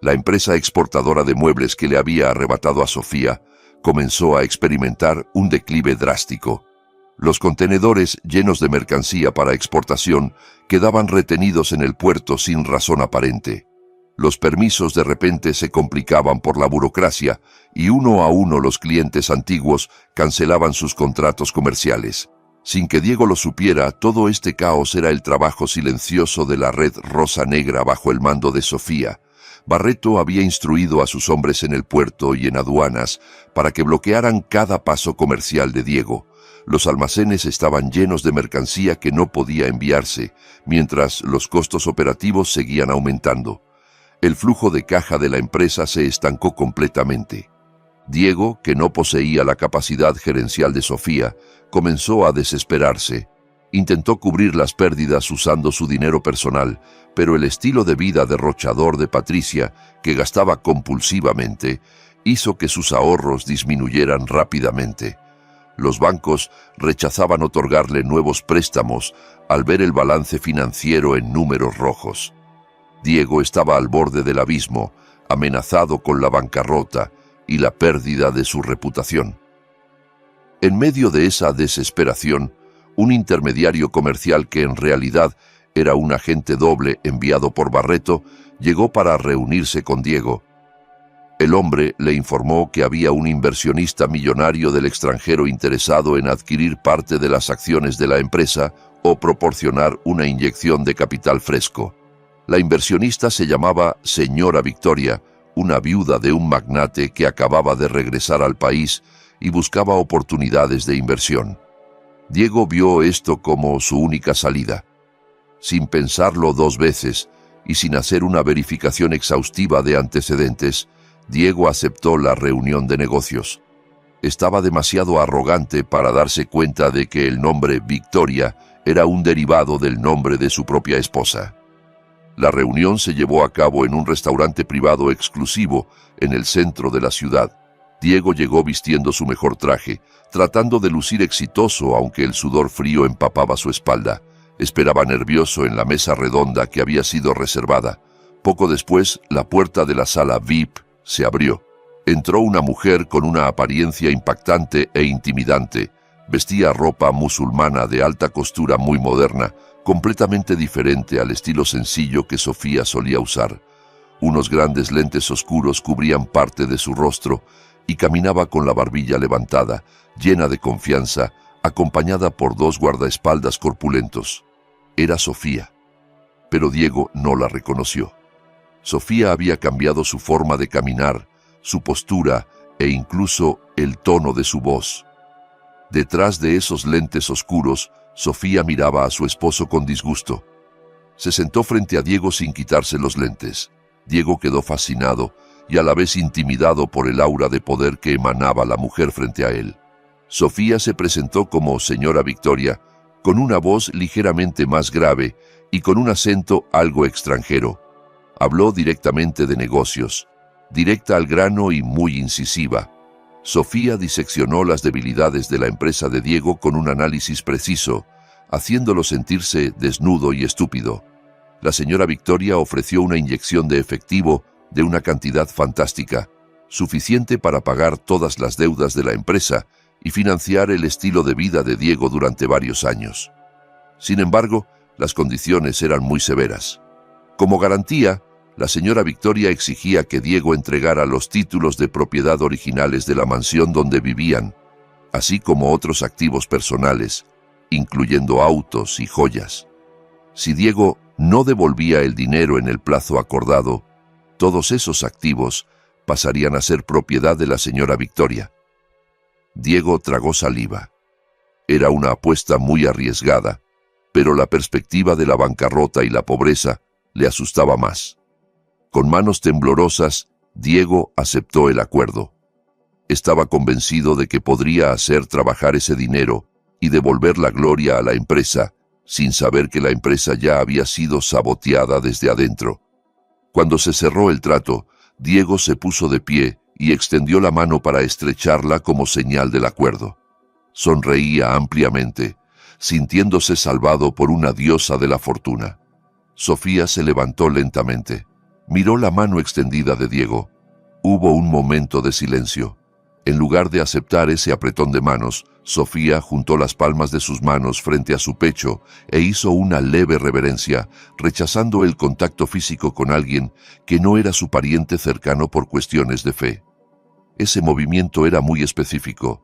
La empresa exportadora de muebles que le había arrebatado a Sofía comenzó a experimentar un declive drástico. Los contenedores llenos de mercancía para exportación quedaban retenidos en el puerto sin razón aparente. Los permisos de repente se complicaban por la burocracia y uno a uno los clientes antiguos cancelaban sus contratos comerciales. Sin que Diego lo supiera, todo este caos era el trabajo silencioso de la red Rosa Negra bajo el mando de Sofía. Barreto había instruido a sus hombres en el puerto y en aduanas para que bloquearan cada paso comercial de Diego. Los almacenes estaban llenos de mercancía que no podía enviarse, mientras los costos operativos seguían aumentando. El flujo de caja de la empresa se estancó completamente. Diego, que no poseía la capacidad gerencial de Sofía, comenzó a desesperarse. Intentó cubrir las pérdidas usando su dinero personal, pero el estilo de vida derrochador de Patricia, que gastaba compulsivamente, hizo que sus ahorros disminuyeran rápidamente. Los bancos rechazaban otorgarle nuevos préstamos al ver el balance financiero en números rojos. Diego estaba al borde del abismo, amenazado con la bancarrota y la pérdida de su reputación. En medio de esa desesperación, un intermediario comercial que en realidad era un agente doble enviado por Barreto, llegó para reunirse con Diego. El hombre le informó que había un inversionista millonario del extranjero interesado en adquirir parte de las acciones de la empresa o proporcionar una inyección de capital fresco. La inversionista se llamaba Señora Victoria, una viuda de un magnate que acababa de regresar al país y buscaba oportunidades de inversión. Diego vio esto como su única salida. Sin pensarlo dos veces y sin hacer una verificación exhaustiva de antecedentes, Diego aceptó la reunión de negocios. Estaba demasiado arrogante para darse cuenta de que el nombre Victoria era un derivado del nombre de su propia esposa. La reunión se llevó a cabo en un restaurante privado exclusivo en el centro de la ciudad. Diego llegó vistiendo su mejor traje, tratando de lucir exitoso aunque el sudor frío empapaba su espalda. Esperaba nervioso en la mesa redonda que había sido reservada. Poco después, la puerta de la sala VIP se abrió. Entró una mujer con una apariencia impactante e intimidante. Vestía ropa musulmana de alta costura muy moderna, completamente diferente al estilo sencillo que Sofía solía usar. Unos grandes lentes oscuros cubrían parte de su rostro y caminaba con la barbilla levantada, llena de confianza, acompañada por dos guardaespaldas corpulentos. Era Sofía, pero Diego no la reconoció. Sofía había cambiado su forma de caminar, su postura e incluso el tono de su voz. Detrás de esos lentes oscuros, Sofía miraba a su esposo con disgusto. Se sentó frente a Diego sin quitarse los lentes. Diego quedó fascinado y a la vez intimidado por el aura de poder que emanaba la mujer frente a él. Sofía se presentó como Señora Victoria, con una voz ligeramente más grave y con un acento algo extranjero. Habló directamente de negocios, directa al grano y muy incisiva. Sofía diseccionó las debilidades de la empresa de Diego con un análisis preciso, haciéndolo sentirse desnudo y estúpido. La señora Victoria ofreció una inyección de efectivo de una cantidad fantástica, suficiente para pagar todas las deudas de la empresa y financiar el estilo de vida de Diego durante varios años. Sin embargo, las condiciones eran muy severas. Como garantía, la señora Victoria exigía que Diego entregara los títulos de propiedad originales de la mansión donde vivían, así como otros activos personales, incluyendo autos y joyas. Si Diego no devolvía el dinero en el plazo acordado, Todos esos activos pasarían a ser propiedad de la señora Victoria. Diego tragó saliva. Era una apuesta muy arriesgada, pero la perspectiva de la bancarrota y la pobreza le asustaba más. Con manos temblorosas, Diego aceptó el acuerdo. Estaba convencido de que podría hacer trabajar ese dinero y devolver la gloria a la empresa, sin saber que la empresa ya había sido saboteada desde adentro. Cuando se cerró el trato, Diego se puso de pie y extendió la mano para estrecharla como señal del acuerdo. Sonreía ampliamente, sintiéndose salvado por una diosa de la fortuna. Sofía se levantó lentamente. Miró la mano extendida de Diego. Hubo un momento de silencio. En lugar de aceptar ese apretón de manos, Sofía juntó las palmas de sus manos frente a su pecho e hizo una leve reverencia, rechazando el contacto físico con alguien que no era su pariente cercano por cuestiones de fe. Ese movimiento era muy específico.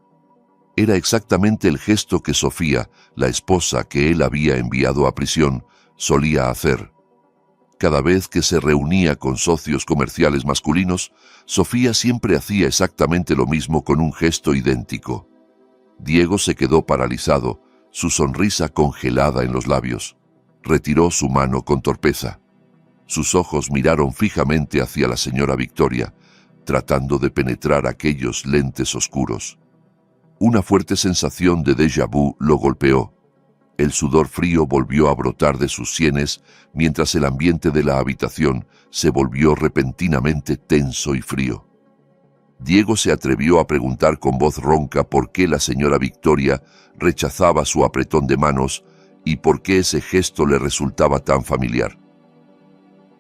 Era exactamente el gesto que Sofía, la esposa que él había enviado a prisión, solía hacer. Cada vez que se reunía con socios comerciales masculinos, Sofía siempre hacía exactamente lo mismo con un gesto idéntico. Diego se quedó paralizado, su sonrisa congelada en los labios. Retiró su mano con torpeza. Sus ojos miraron fijamente hacia la señora Victoria, tratando de penetrar aquellos lentes oscuros. Una fuerte sensación de déjà vu lo golpeó. El sudor frío volvió a brotar de sus sienes mientras el ambiente de la habitación se volvió repentinamente tenso y frío. Diego se atrevió a preguntar con voz ronca por qué la señora Victoria rechazaba su apretón de manos y por qué ese gesto le resultaba tan familiar.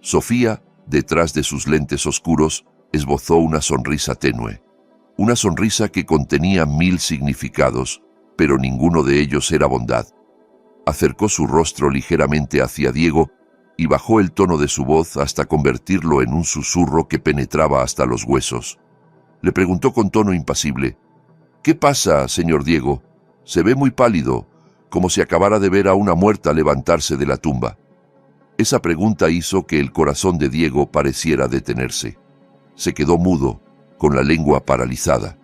Sofía, detrás de sus lentes oscuros, esbozó una sonrisa tenue. Una sonrisa que contenía 1000 significados, pero ninguno de ellos era bondad. Acercó su rostro ligeramente hacia Diego y bajó el tono de su voz hasta convertirlo en un susurro que penetraba hasta los huesos. Le preguntó con tono impasible: «¿Qué pasa, señor Diego? Se ve muy pálido, como si acabara de ver a una muerta levantarse de la tumba». Esa pregunta hizo que el corazón de Diego pareciera detenerse. Se quedó mudo, con la lengua paralizada.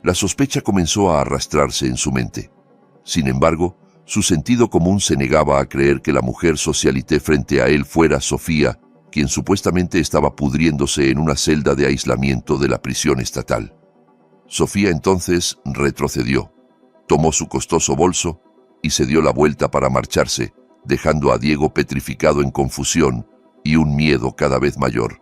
La sospecha comenzó a arrastrarse en su mente. Sin embargo, su sentido común se negaba a creer que la mujer socialité frente a él fuera Sofía, quien supuestamente estaba pudriéndose en una celda de aislamiento de la prisión estatal. Sofía entonces retrocedió, tomó su costoso bolso y se dio la vuelta para marcharse, dejando a Diego petrificado en confusión y un miedo cada vez mayor.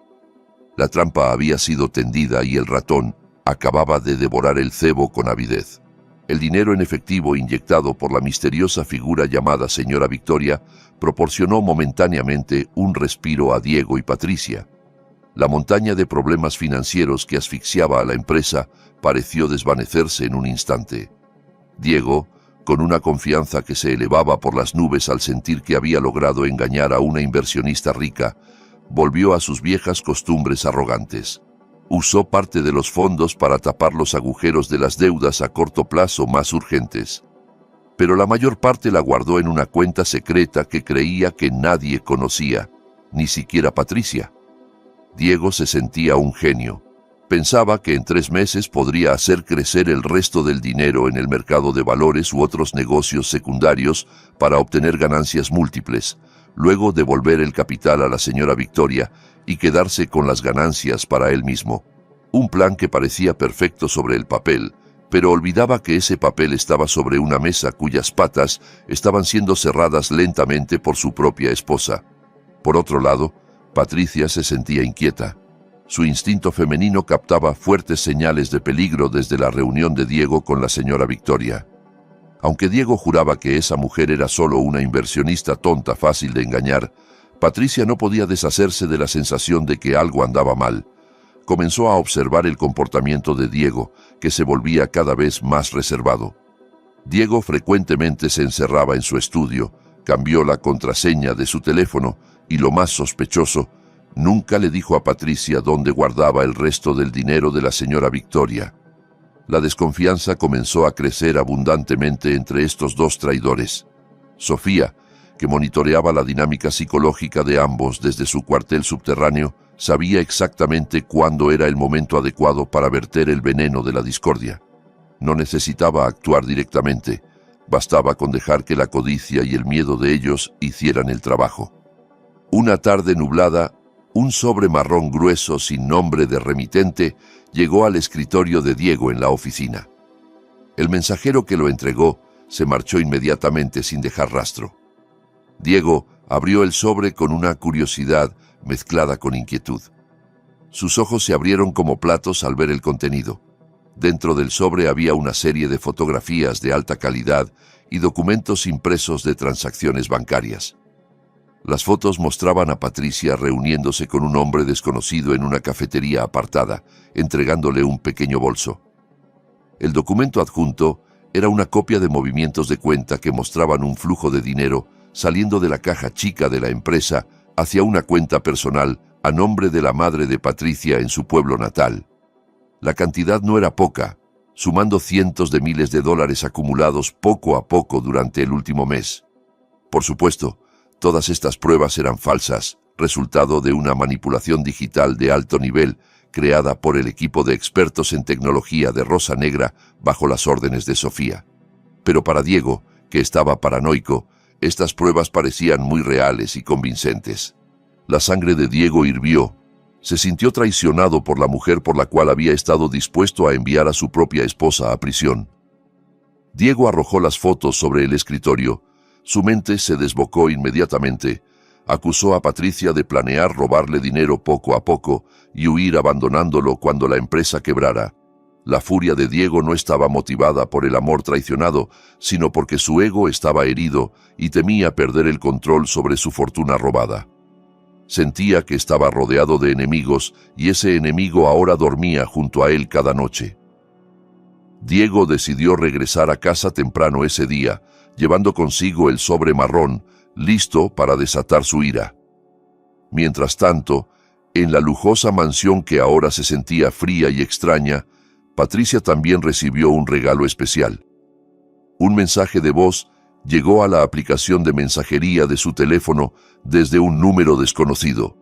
La trampa había sido tendida y el ratón acababa de devorar el cebo con avidez. El dinero en efectivo inyectado por la misteriosa figura llamada señora Victoria proporcionó momentáneamente un respiro a Diego y Patricia. La montaña de problemas financieros que asfixiaba a la empresa pareció desvanecerse en un instante. Diego, con una confianza que se elevaba por las nubes al sentir que había logrado engañar a una inversionista rica, volvió a sus viejas costumbres arrogantes. Usó parte de los fondos para tapar los agujeros de las deudas a corto plazo más urgentes. Pero la mayor parte la guardó en una cuenta secreta que creía que nadie conocía, ni siquiera Patricia. Diego se sentía un genio. Pensaba que en 3 meses podría hacer crecer el resto del dinero en el mercado de valores u otros negocios secundarios para obtener ganancias múltiples, luego devolver el capital a la señora Victoria y quedarse con las ganancias para él mismo. Un plan que parecía perfecto sobre el papel, pero olvidaba que ese papel estaba sobre una mesa cuyas patas estaban siendo cerradas lentamente por su propia esposa. Por otro lado, Patricia se sentía inquieta. Su instinto femenino captaba fuertes señales de peligro desde la reunión de Diego con la señora Victoria. Aunque Diego juraba que esa mujer era solo una inversionista tonta fácil de engañar, Patricia no podía deshacerse de la sensación de que algo andaba mal. Comenzó a observar el comportamiento de Diego, que se volvía cada vez más reservado. Diego frecuentemente se encerraba en su estudio, cambió la contraseña de su teléfono y, lo más sospechoso, nunca le dijo a Patricia dónde guardaba el resto del dinero de la señora Victoria. La desconfianza comenzó a crecer abundantemente entre estos dos traidores. Sofía, que monitoreaba la dinámica psicológica de ambos desde su cuartel subterráneo, Sabía exactamente cuándo era el momento adecuado para verter el veneno de la discordia. No necesitaba actuar directamente, bastaba con dejar que la codicia y el miedo de ellos hicieran el trabajo. Una tarde nublada, un sobre marrón grueso sin nombre de remitente llegó al escritorio de Diego en la oficina. El mensajero que lo entregó se marchó inmediatamente sin dejar rastro. Diego abrió el sobre con una curiosidad mezclada con inquietud. Sus ojos se abrieron como platos al ver el contenido. Dentro del sobre había una serie de fotografías de alta calidad y documentos impresos de transacciones bancarias. Las fotos mostraban a Patricia reuniéndose con un hombre desconocido en una cafetería apartada, entregándole un pequeño bolso. El documento adjunto era una copia de movimientos de cuenta que mostraban un flujo de dinero saliendo de la caja chica de la empresa hacia una cuenta personal a nombre de la madre de Patricia en su pueblo natal. La cantidad no era poca, sumando cientos de miles de dólares acumulados poco a poco durante el último mes. Por supuesto, todas estas pruebas eran falsas, resultado de una manipulación digital de alto nivel creada por el equipo de expertos en tecnología de Rosa Negra bajo las órdenes de Sofía. Pero para Diego, que estaba paranoico, estas pruebas parecían muy reales y convincentes. La sangre de Diego hirvió. Se sintió traicionado por la mujer por la cual había estado dispuesto a enviar a su propia esposa a prisión. Diego arrojó las fotos sobre el escritorio. Su mente se desbocó inmediatamente. Acusó a Patricia de planear robarle dinero poco a poco y huir abandonándolo cuando la empresa quebrara. La furia de Diego no estaba motivada por el amor traicionado, sino porque su ego estaba herido y temía perder el control sobre su fortuna robada. Sentía que estaba rodeado de enemigos y ese enemigo ahora dormía junto a él cada noche. Diego decidió regresar a casa temprano ese día, llevando consigo el sobre marrón, listo para desatar su ira. Mientras tanto, en la lujosa mansión que ahora se sentía fría y extraña, Patricia también recibió un regalo especial. Un mensaje de voz llegó a la aplicación de mensajería de su teléfono desde un número desconocido.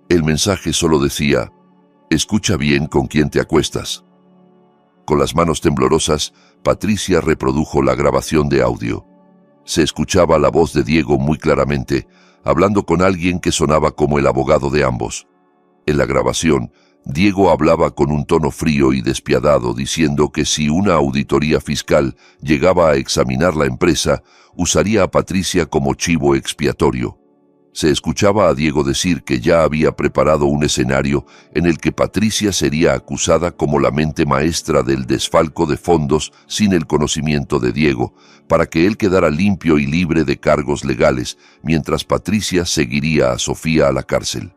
El mensaje solo decía: «Escucha bien con quién te acuestas». Con las manos temblorosas, Patricia reprodujo la grabación de audio. Se escuchaba la voz de Diego muy claramente, hablando con alguien que sonaba como el abogado de ambos. En la grabación, Diego hablaba con un tono frío y despiadado, diciendo que si una auditoría fiscal llegaba a examinar la empresa, usaría a Patricia como chivo expiatorio. Se escuchaba a Diego decir que ya había preparado un escenario en el que Patricia sería acusada como la mente maestra del desfalco de fondos sin el conocimiento de Diego, para que él quedara limpio y libre de cargos legales, mientras Patricia seguiría a Sofía a la cárcel.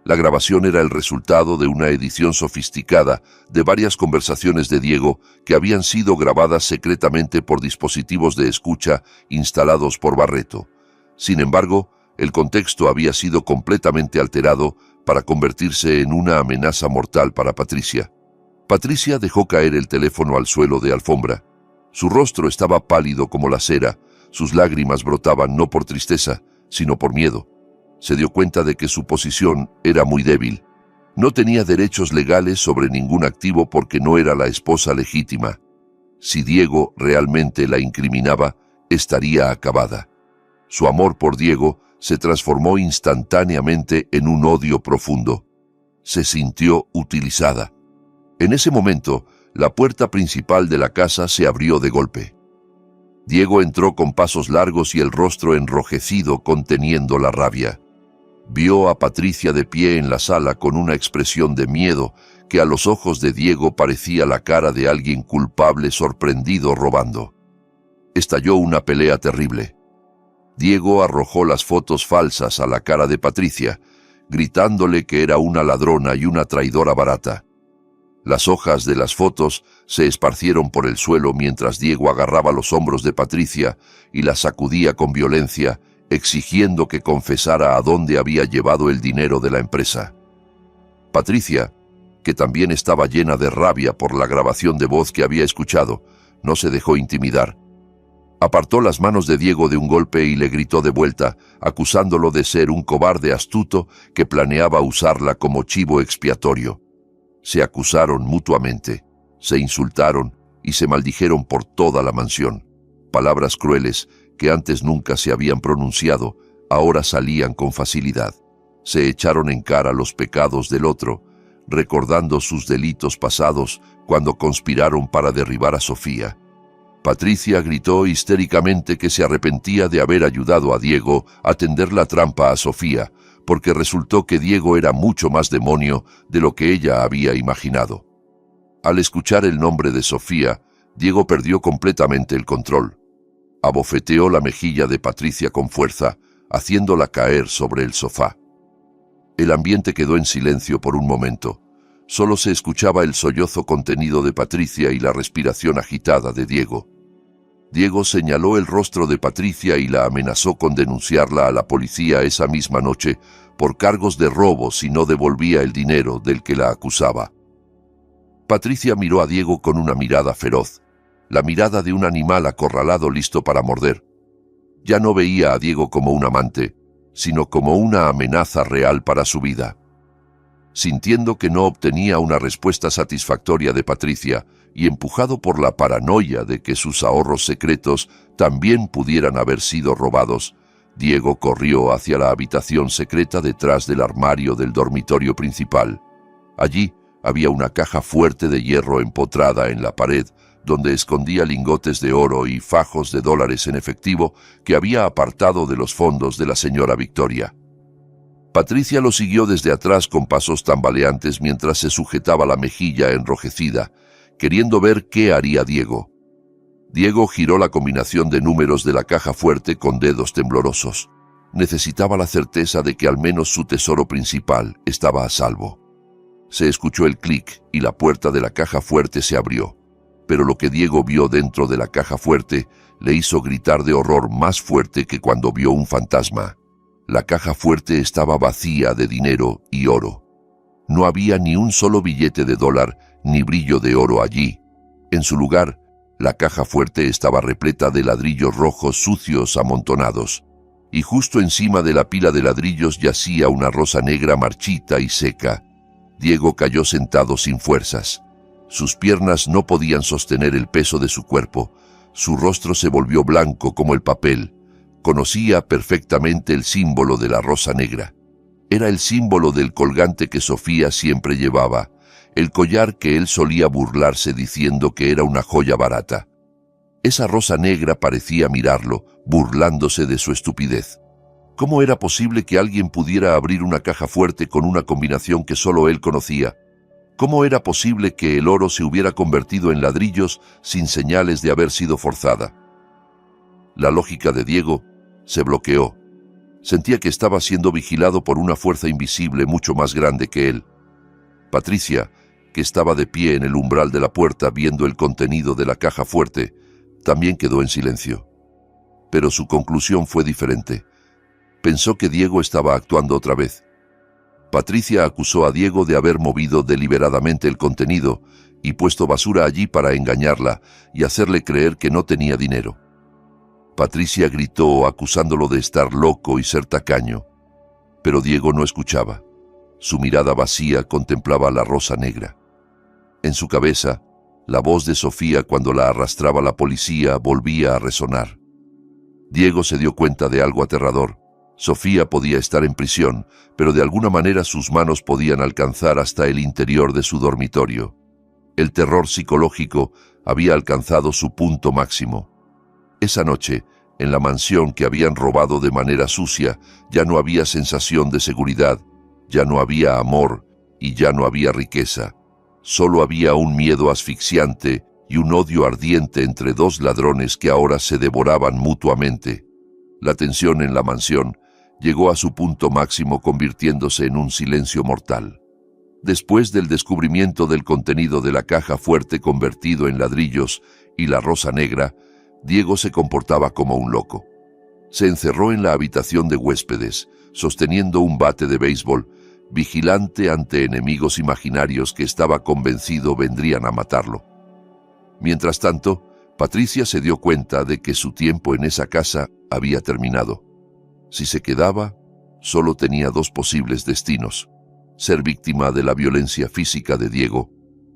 La grabación era el resultado de una edición sofisticada de varias conversaciones de Diego que habían sido grabadas secretamente por dispositivos de escucha instalados por Barreto. Sin embargo, el contexto había sido completamente alterado para convertirse en una amenaza mortal para Patricia. Patricia dejó caer el teléfono al suelo de alfombra. Su rostro estaba pálido como la cera, sus lágrimas brotaban no por tristeza, sino por miedo. Se dio cuenta de que su posición era muy débil. No tenía derechos legales sobre ningún activo porque no era la esposa legítima. Si Diego realmente la incriminaba, estaría acabada. Su amor por Diego se transformó instantáneamente en un odio profundo. Se sintió utilizada. En ese momento, la puerta principal de la casa se abrió de golpe. Diego entró con pasos largos y el rostro enrojecido conteniendo la rabia. Vio a Patricia de pie en la sala con una expresión de miedo que a los ojos de Diego parecía la cara de alguien culpable sorprendido robando. Estalló una pelea terrible. Diego arrojó las fotos falsas a la cara de Patricia, gritándole que era una ladrona y una traidora barata. Las hojas de las fotos se esparcieron por el suelo mientras Diego agarraba los hombros de Patricia y la sacudía con violencia, exigiendo que confesara a dónde había llevado el dinero de la empresa. Patricia, que también estaba llena de rabia por la grabación de voz que había escuchado, no se dejó intimidar. Apartó las manos de Diego de un golpe y le gritó de vuelta, acusándolo de ser un cobarde astuto que planeaba usarla como chivo expiatorio. Se acusaron mutuamente, se insultaron y se maldijeron por toda la mansión. Palabras crueles que antes nunca se habían pronunciado, ahora salían con facilidad. Se echaron en cara los pecados del otro, recordando sus delitos pasados cuando conspiraron para derribar a Sofía. Patricia gritó histéricamente que se arrepentía de haber ayudado a Diego a tender la trampa a Sofía, porque resultó que Diego era mucho más demonio de lo que ella había imaginado. Al escuchar el nombre de Sofía, Diego perdió completamente el control. Abofeteó la mejilla de Patricia con fuerza, haciéndola caer sobre el sofá. El ambiente quedó en silencio por un momento. Solo se escuchaba el sollozo contenido de Patricia y la respiración agitada de Diego. Diego señaló el rostro de Patricia y la amenazó con denunciarla a la policía esa misma noche por cargos de robo si no devolvía el dinero del que la acusaba. Patricia miró a Diego con una mirada feroz, la mirada de un animal acorralado listo para morder. Ya no veía a Diego como un amante, sino como una amenaza real para su vida. Sintiendo que no obtenía una respuesta satisfactoria de Patricia y empujado por la paranoia de que sus ahorros secretos también pudieran haber sido robados, Diego corrió hacia la habitación secreta detrás del armario del dormitorio principal. Allí había una caja fuerte de hierro empotrada en la pared, donde escondía lingotes de oro y fajos de dólares en efectivo que había apartado de los fondos de la señora Victoria. Patricia lo siguió desde atrás con pasos tambaleantes mientras se sujetaba la mejilla enrojecida, queriendo ver qué haría Diego. Diego giró la combinación de números de la caja fuerte con dedos temblorosos. Necesitaba la certeza de que al menos su tesoro principal estaba a salvo. Se escuchó el clic y la puerta de la caja fuerte se abrió, pero lo que Diego vio dentro de la caja fuerte le hizo gritar de horror más fuerte que cuando vio un fantasma. La caja fuerte estaba vacía de dinero y oro. No había ni un solo billete de dólar ni brillo de oro allí. En su lugar, la caja fuerte estaba repleta de ladrillos rojos sucios amontonados, y justo encima de la pila de ladrillos yacía una rosa negra marchita y seca. Diego cayó sentado sin fuerzas. Sus piernas no podían sostener el peso de su cuerpo. Su rostro se volvió blanco como el papel. Conocía perfectamente el símbolo de la rosa negra. Era el símbolo del colgante que Sofía siempre llevaba, el collar que él solía burlarse diciendo que era una joya barata. Esa rosa negra parecía mirarlo, burlándose de su estupidez. ¿Cómo era posible que alguien pudiera abrir una caja fuerte con una combinación que solo él conocía? ¿Cómo era posible que el oro se hubiera convertido en ladrillos sin señales de haber sido forzada? La lógica de Diego se bloqueó. Sentía que estaba siendo vigilado por una fuerza invisible mucho más grande que él. Patricia, que estaba de pie en el umbral de la puerta viendo el contenido de la caja fuerte, también quedó en silencio. Pero su conclusión fue diferente. Pensó que Diego estaba actuando otra vez. Patricia acusó a Diego de haber movido deliberadamente el contenido y puesto basura allí para engañarla y hacerle creer que no tenía dinero. Patricia gritó acusándolo de estar loco y ser tacaño, pero Diego no escuchaba. Su mirada vacía contemplaba la rosa negra. En su cabeza, la voz de Sofía cuando la arrastraba la policía volvía a resonar. Diego se dio cuenta de algo aterrador. Sofía podía estar en prisión, pero de alguna manera sus manos podían alcanzar hasta el interior de su dormitorio. El terror psicológico había alcanzado su punto máximo. Esa noche, en la mansión que habían robado de manera sucia, ya no había sensación de seguridad, ya no había amor y ya no había riqueza. Solo había un miedo asfixiante y un odio ardiente entre dos ladrones que ahora se devoraban mutuamente. La tensión en la mansión llegó a su punto máximo convirtiéndose en un silencio mortal. Después del descubrimiento del contenido de la caja fuerte convertido en ladrillos y la rosa negra, Diego se comportaba como un loco. Se encerró en la habitación de huéspedes, sosteniendo un bate de béisbol, vigilante ante enemigos imaginarios que estaba convencido vendrían a matarlo. Mientras tanto, Patricia se dio cuenta de que su tiempo en esa casa había terminado. Si se quedaba, solo tenía dos posibles destinos: ser víctima de la violencia física de Diego,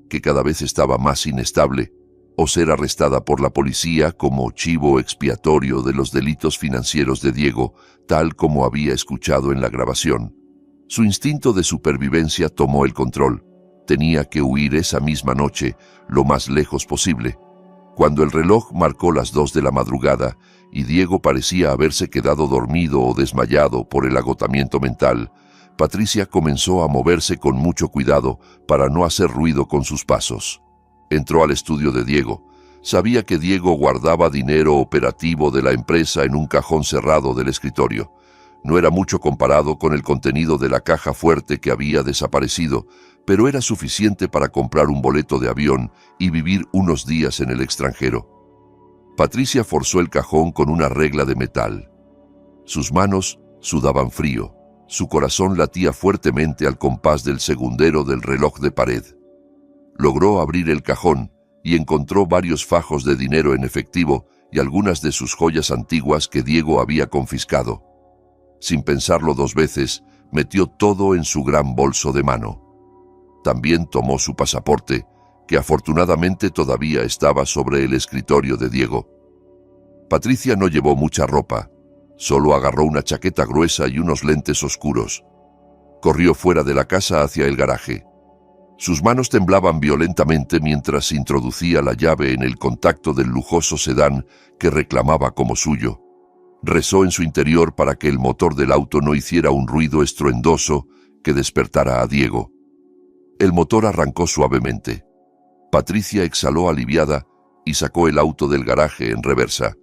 que cada vez estaba más inestable, o ser arrestada por la policía como chivo expiatorio de los delitos financieros de Diego, tal como había escuchado en la grabación. Su instinto de supervivencia tomó el control. Tenía que huir esa misma noche, lo más lejos posible. Cuando el reloj marcó las 2 de la madrugada y Diego parecía haberse quedado dormido o desmayado por el agotamiento mental, Patricia comenzó a moverse con mucho cuidado para no hacer ruido con sus pasos. Entró al estudio de Diego. Sabía que Diego guardaba dinero operativo de la empresa en un cajón cerrado del escritorio. No era mucho comparado con el contenido de la caja fuerte que había desaparecido, pero era suficiente para comprar un boleto de avión y vivir unos días en el extranjero. Patricia forzó el cajón con una regla de metal. Sus manos sudaban frío. Su corazón latía fuertemente al compás del segundero del reloj de pared. Logró abrir el cajón y encontró varios fajos de dinero en efectivo y algunas de sus joyas antiguas que Diego había confiscado. Sin pensarlo 2 veces, metió todo en su gran bolso de mano. También tomó su pasaporte, que afortunadamente todavía estaba sobre el escritorio de Diego. Patricia no llevó mucha ropa, solo agarró una chaqueta gruesa y unos lentes oscuros. Corrió fuera de la casa hacia el garaje. Sus manos temblaban violentamente mientras introducía la llave en el contacto del lujoso sedán que reclamaba como suyo. Rezó en su interior para que el motor del auto no hiciera un ruido estruendoso que despertara a Diego. El motor arrancó suavemente. Patricia exhaló aliviada y sacó el auto del garaje en reversa.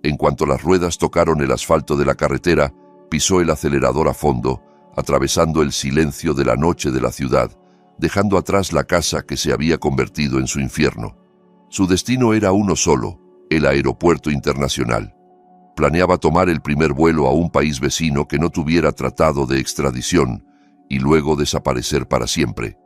En cuanto las ruedas tocaron el asfalto de la carretera, pisó el acelerador a fondo, atravesando el silencio de la noche de la ciudad, dejando atrás la casa que se había convertido en su infierno. Su destino era uno solo: el aeropuerto internacional. Planeaba tomar el primer vuelo a un país vecino que no tuviera tratado de extradición y luego desaparecer para siempre.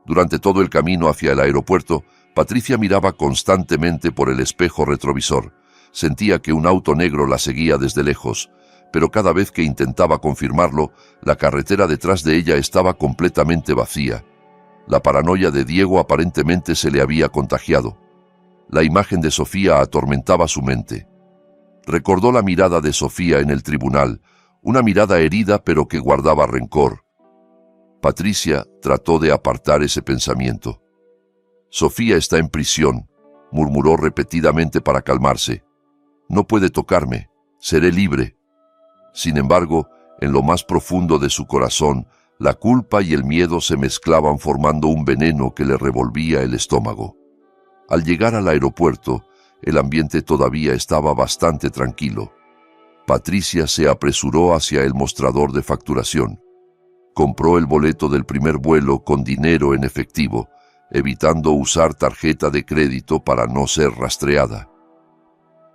Durante todo el camino hacia el aeropuerto, Patricia miraba constantemente por el espejo retrovisor. Sentía que un auto negro la seguía desde lejos, pero cada vez que intentaba confirmarlo, la carretera detrás de ella estaba completamente vacía. La paranoia de Diego aparentemente se le había contagiado. La imagen de Sofía atormentaba su mente. Recordó la mirada de Sofía en el tribunal, una mirada herida pero que guardaba rencor. Patricia trató de apartar ese pensamiento. Sofía está en prisión, murmuró repetidamente para calmarse. No puede tocarme, seré libre. Sin embargo, en lo más profundo de su corazón, la culpa y el miedo se mezclaban formando un veneno que le revolvía el estómago. Al llegar al aeropuerto, el ambiente todavía estaba bastante tranquilo. Patricia se apresuró hacia el mostrador de facturación. Compró el boleto del primer vuelo con dinero en efectivo, evitando usar tarjeta de crédito para no ser rastreada.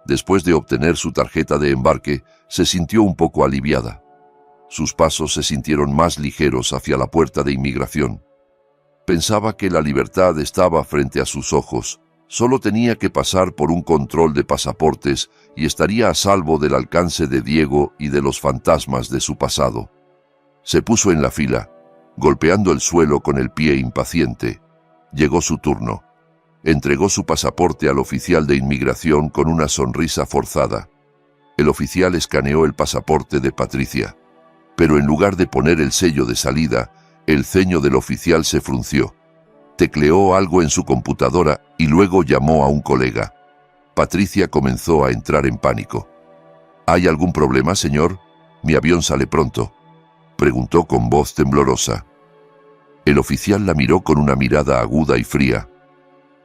Después de obtener su tarjeta de embarque, se sintió un poco aliviada. Sus pasos se sintieron más ligeros hacia la puerta de inmigración. Pensaba que la libertad estaba frente a sus ojos. Solo tenía que pasar por un control de pasaportes y estaría a salvo del alcance de Diego y de los fantasmas de su pasado. Se puso en la fila, golpeando el suelo con el pie impaciente. Llegó su turno. Entregó su pasaporte al oficial de inmigración con una sonrisa forzada. El oficial escaneó el pasaporte de Patricia, pero en lugar de poner el sello de salida, el ceño del oficial se frunció. Tecleó algo en su computadora y luego llamó a un colega. Patricia comenzó a entrar en pánico. ¿Hay algún problema, señor? Mi avión sale pronto, preguntó con voz temblorosa. El oficial la miró con una mirada aguda y fría.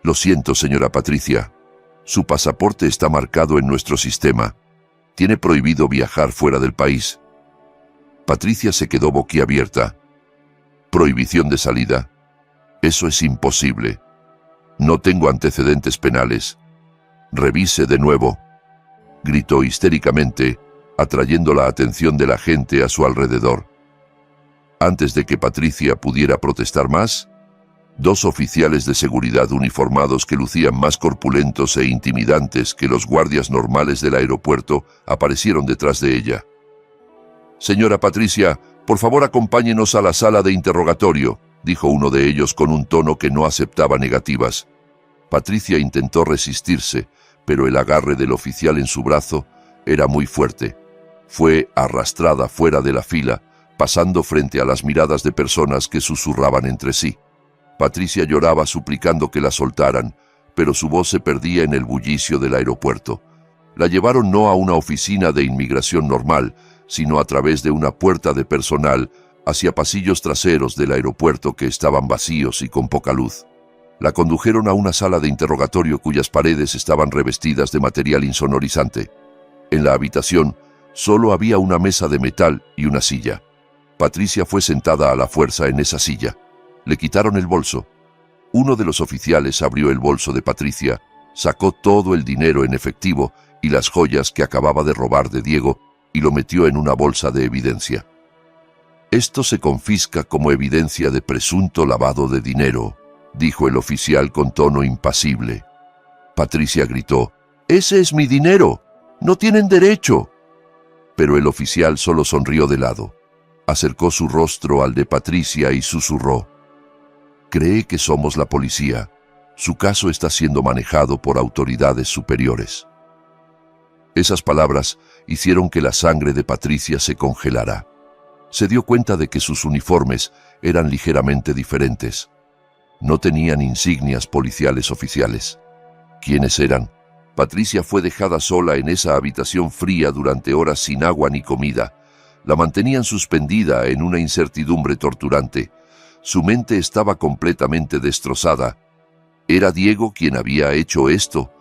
Lo siento, señora Patricia. Su pasaporte está marcado en nuestro sistema. Tiene prohibido viajar fuera del país. Patricia se quedó boquiabierta. ¿Prohibición de salida? Eso es imposible. No tengo antecedentes penales. Revise de nuevo, gritó histéricamente, atrayendo la atención de la gente a su alrededor. Antes de que Patricia pudiera protestar más, Dos oficiales de seguridad uniformados que lucían más corpulentos e intimidantes que los guardias normales del aeropuerto aparecieron detrás de ella. «Señora Patricia, por favor acompáñenos a la sala de interrogatorio», dijo uno de ellos con un tono que no aceptaba negativas. Patricia intentó resistirse, pero el agarre del oficial en su brazo era muy fuerte. Fue arrastrada fuera de la fila, pasando frente a las miradas de personas que susurraban entre sí. Patricia lloraba suplicando que la soltaran, pero su voz se perdía en el bullicio del aeropuerto. La llevaron no a una oficina de inmigración normal, sino a través de una puerta de personal hacia pasillos traseros del aeropuerto que estaban vacíos y con poca luz. La condujeron a una sala de interrogatorio cuyas paredes estaban revestidas de material insonorizante. En la habitación solo había una mesa de metal y una silla. Patricia fue sentada a la fuerza en esa silla. Le quitaron el bolso. Uno de los oficiales abrió el bolso de Patricia, sacó todo el dinero en efectivo y las joyas que acababa de robar de Diego y lo metió en una bolsa de evidencia. «Esto se confisca como evidencia de presunto lavado de dinero», dijo el oficial con tono impasible. Patricia gritó: «¡Ese es mi dinero! ¡No tienen derecho!». Pero el oficial solo sonrió de lado. Acercó su rostro al de Patricia y susurró: «Cree que somos la policía. Su caso está siendo manejado por autoridades superiores». Esas palabras hicieron que la sangre de Patricia se congelara. Se dio cuenta de que sus uniformes eran ligeramente diferentes. No tenían insignias policiales oficiales. ¿Quiénes eran? Patricia fue dejada sola en esa habitación fría durante horas sin agua ni comida. La mantenían suspendida en una incertidumbre torturante. Su mente estaba completamente destrozada. ¿Era Diego quien había hecho esto?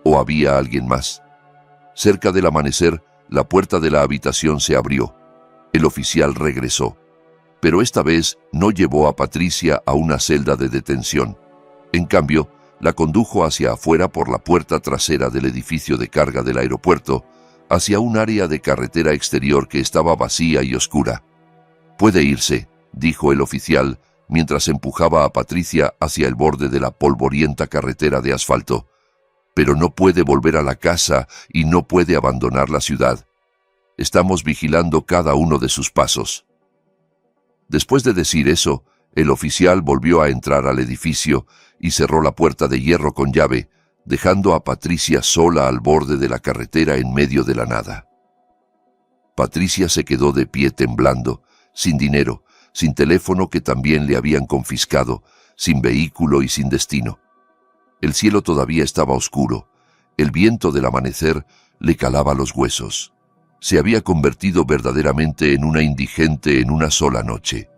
¿O había alguien más? Cerca del amanecer, la puerta de la habitación se abrió. El oficial regresó. Pero esta vez no llevó a Patricia a una celda de detención. En cambio, la condujo hacia afuera por la puerta trasera del edificio de carga del aeropuerto, hacia un área de carretera exterior que estaba vacía y oscura. «Puede irse», dijo el oficial, mientras empujaba a Patricia hacia el borde de la polvorienta carretera de asfalto. «Pero no puede volver a la casa y no puede abandonar la ciudad. Estamos vigilando cada uno de sus pasos». Después de decir eso, el oficial volvió a entrar al edificio y cerró la puerta de hierro con llave, dejando a Patricia sola al borde de la carretera en medio de la nada. Patricia se quedó de pie temblando, sin dinero, sin teléfono que también le habían confiscado, sin vehículo y sin destino. El cielo todavía estaba oscuro. El viento del amanecer le calaba los huesos. Se había convertido verdaderamente en una indigente en una sola noche.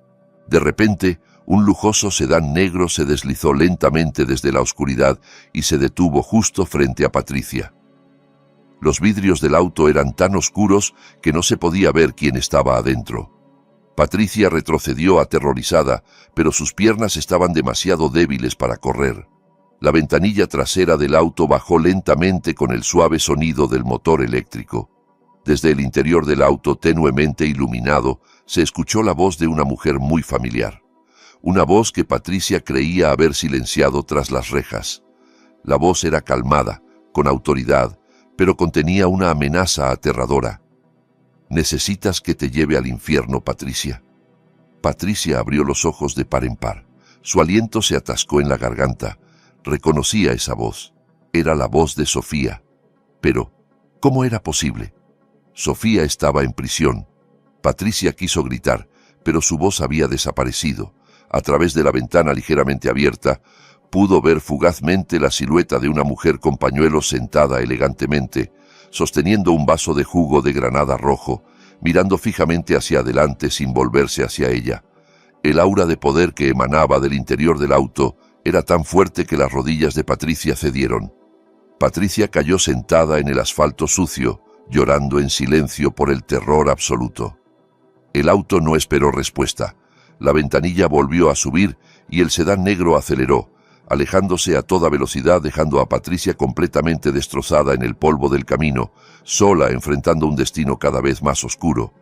De repente, un lujoso sedán negro se deslizó lentamente desde la oscuridad y se detuvo justo frente a Patricia. Los vidrios del auto eran tan oscuros que no se podía ver quién estaba adentro. Patricia retrocedió aterrorizada, pero sus piernas estaban demasiado débiles para correr. La ventanilla trasera del auto bajó lentamente con el suave sonido del motor eléctrico. Desde el interior del auto, tenuemente iluminado, se escuchó la voz de una mujer muy familiar. Una voz que Patricia creía haber silenciado tras las rejas. La voz era calmada, con autoridad, pero contenía una amenaza aterradora. «¿Necesitas que te lleve al infierno, Patricia?» Patricia abrió los ojos de par en par. Su aliento se atascó en la garganta. Reconocía esa voz. Era la voz de Sofía. Pero, ¿cómo era posible? Sofía estaba en prisión. Patricia quiso gritar, pero su voz había desaparecido. A través de la ventana ligeramente abierta, pudo ver fugazmente la silueta de una mujer con pañuelos sentada elegantemente, sosteniendo un vaso de jugo de granada rojo, mirando fijamente hacia adelante sin volverse hacia ella. El aura de poder que emanaba del interior del auto era tan fuerte que las rodillas de Patricia cedieron. Patricia cayó sentada en el asfalto sucio, llorando en silencio por el terror absoluto. El auto no esperó respuesta. La ventanilla volvió a subir y el sedán negro aceleró, alejándose a toda velocidad, dejando a Patricia completamente destrozada en el polvo del camino, sola enfrentando un destino cada vez más oscuro.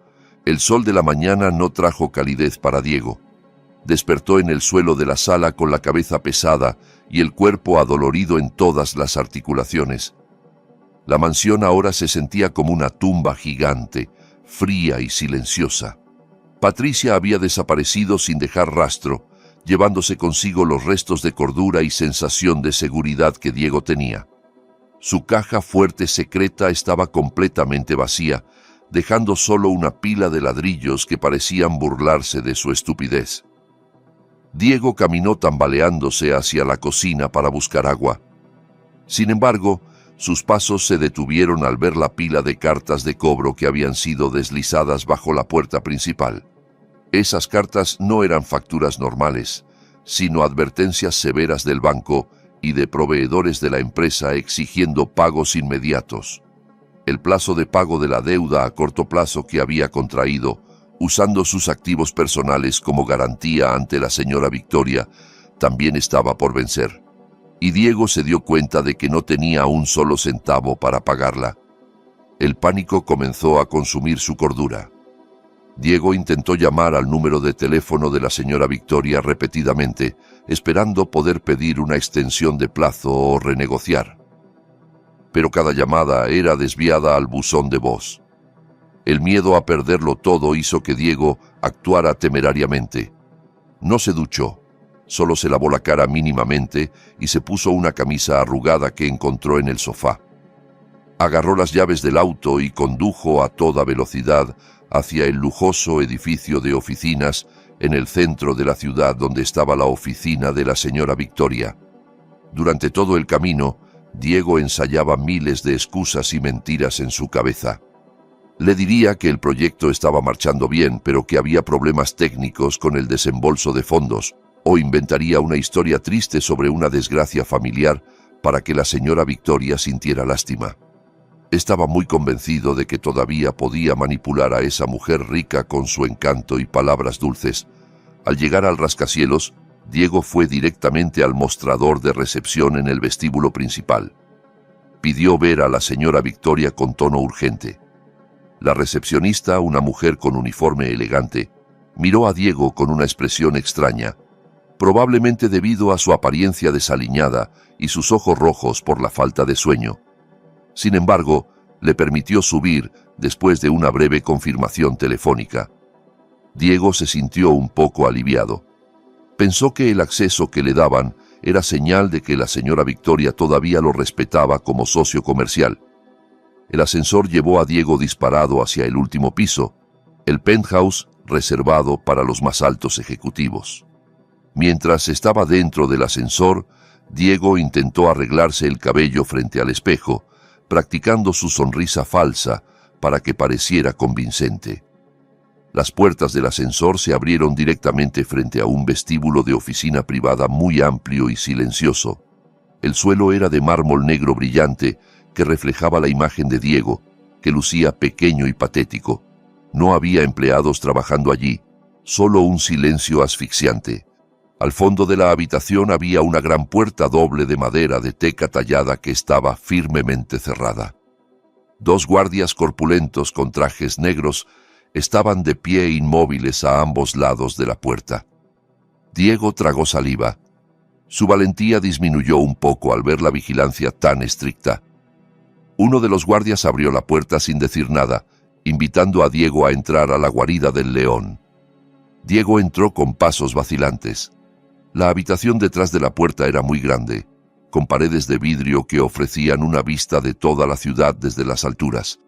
El sol de la mañana no trajo calidez para Diego. Despertó en el suelo de la sala con la cabeza pesada y el cuerpo adolorido en todas las articulaciones. La mansión ahora se sentía como una tumba gigante, fría y silenciosa. Patricia había desaparecido sin dejar rastro, llevándose consigo los restos de cordura y sensación de seguridad que Diego tenía. Su caja fuerte secreta estaba completamente vacía, dejando solo una pila de ladrillos que parecían burlarse de su estupidez. Diego caminó tambaleándose hacia la cocina para buscar agua. Sin embargo, sus pasos se detuvieron al ver la pila de cartas de cobro que habían sido deslizadas bajo la puerta principal. Esas cartas no eran facturas normales, sino advertencias severas del banco y de proveedores de la empresa exigiendo pagos inmediatos. El plazo de pago de la deuda a corto plazo que había contraído, usando sus activos personales como garantía ante la señora Victoria, también estaba por vencer. Y Diego se dio cuenta de que no tenía un solo centavo para pagarla. El pánico comenzó a consumir su cordura. Diego intentó llamar al número de teléfono de la señora Victoria repetidamente, esperando poder pedir una extensión de plazo o renegociar. Pero cada llamada era desviada al buzón de voz. El miedo a perderlo todo hizo que Diego actuara temerariamente. No se duchó, solo se lavó la cara mínimamente y se puso una camisa arrugada que encontró en el sofá. Agarró las llaves del auto y condujo a toda velocidad hacia el lujoso edificio de oficinas en el centro de la ciudad donde estaba la oficina de la señora Victoria. Durante todo el camino, Diego ensayaba miles de excusas y mentiras en su cabeza. Le diría que el proyecto estaba marchando bien, pero que había problemas técnicos con el desembolso de fondos, o inventaría una historia triste sobre una desgracia familiar para que la señora Victoria sintiera lástima. Estaba muy convencido de que todavía podía manipular a esa mujer rica con su encanto y palabras dulces. Al llegar al rascacielos, Diego fue directamente al mostrador de recepción en el vestíbulo principal. Pidió ver a la señora Victoria con tono urgente. La recepcionista, una mujer con uniforme elegante, miró a Diego con una expresión extraña, probablemente debido a su apariencia desaliñada y sus ojos rojos por la falta de sueño. Sin embargo, le permitió subir después de una breve confirmación telefónica. Diego se sintió un poco aliviado. Pensó que el acceso que le daban era señal de que la señora Victoria todavía lo respetaba como socio comercial. El ascensor llevó a Diego disparado hacia el último piso, el penthouse reservado para los más altos ejecutivos. Mientras estaba dentro del ascensor, Diego intentó arreglarse el cabello frente al espejo, practicando su sonrisa falsa para que pareciera convincente. Las puertas del ascensor se abrieron directamente frente a un vestíbulo de oficina privada muy amplio y silencioso. El suelo era de mármol negro brillante que reflejaba la imagen de Diego, que lucía pequeño y patético. No había empleados trabajando allí, solo un silencio asfixiante. Al fondo de la habitación había una gran puerta doble de madera de teca tallada que estaba firmemente cerrada. Dos guardias corpulentos con trajes negros estaban de pie inmóviles a ambos lados de la puerta. Diego tragó saliva. Su valentía disminuyó un poco al ver la vigilancia tan estricta. Uno de los guardias abrió la puerta sin decir nada, invitando a Diego a entrar a la guarida del león. Diego entró con pasos vacilantes. La habitación detrás de la puerta era muy grande, con paredes de vidrio que ofrecían una vista de toda la ciudad desde las alturas.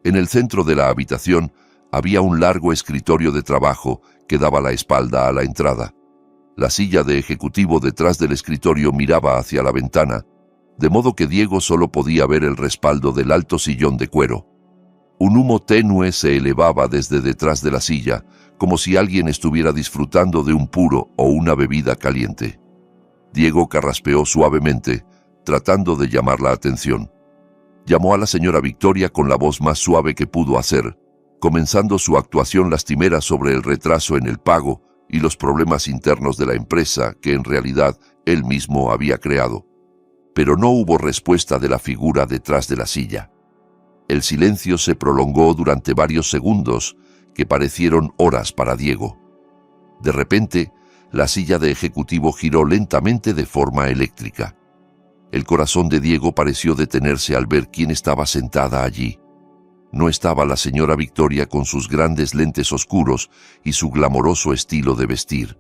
En el centro de la habitación había un largo escritorio de trabajo que daba la espalda a la entrada. La silla de ejecutivo detrás del escritorio miraba hacia la ventana, de modo que Diego solo podía ver el respaldo del alto sillón de cuero. Un humo tenue se elevaba desde detrás de la silla, como si alguien estuviera disfrutando de un puro o una bebida caliente. Diego carraspeó suavemente, tratando de llamar la atención. Llamó a la señora Victoria con la voz más suave que pudo hacer, comenzando su actuación lastimera sobre el retraso en el pago y los problemas internos de la empresa que en realidad él mismo había creado. Pero no hubo respuesta de la figura detrás de la silla. El silencio se prolongó durante varios segundos, que parecieron horas para Diego. De repente, la silla de ejecutivo giró lentamente de forma eléctrica. El corazón de Diego pareció detenerse al ver quién estaba sentada allí. No estaba la señora Victoria con sus grandes lentes oscuros y su glamoroso estilo de vestir.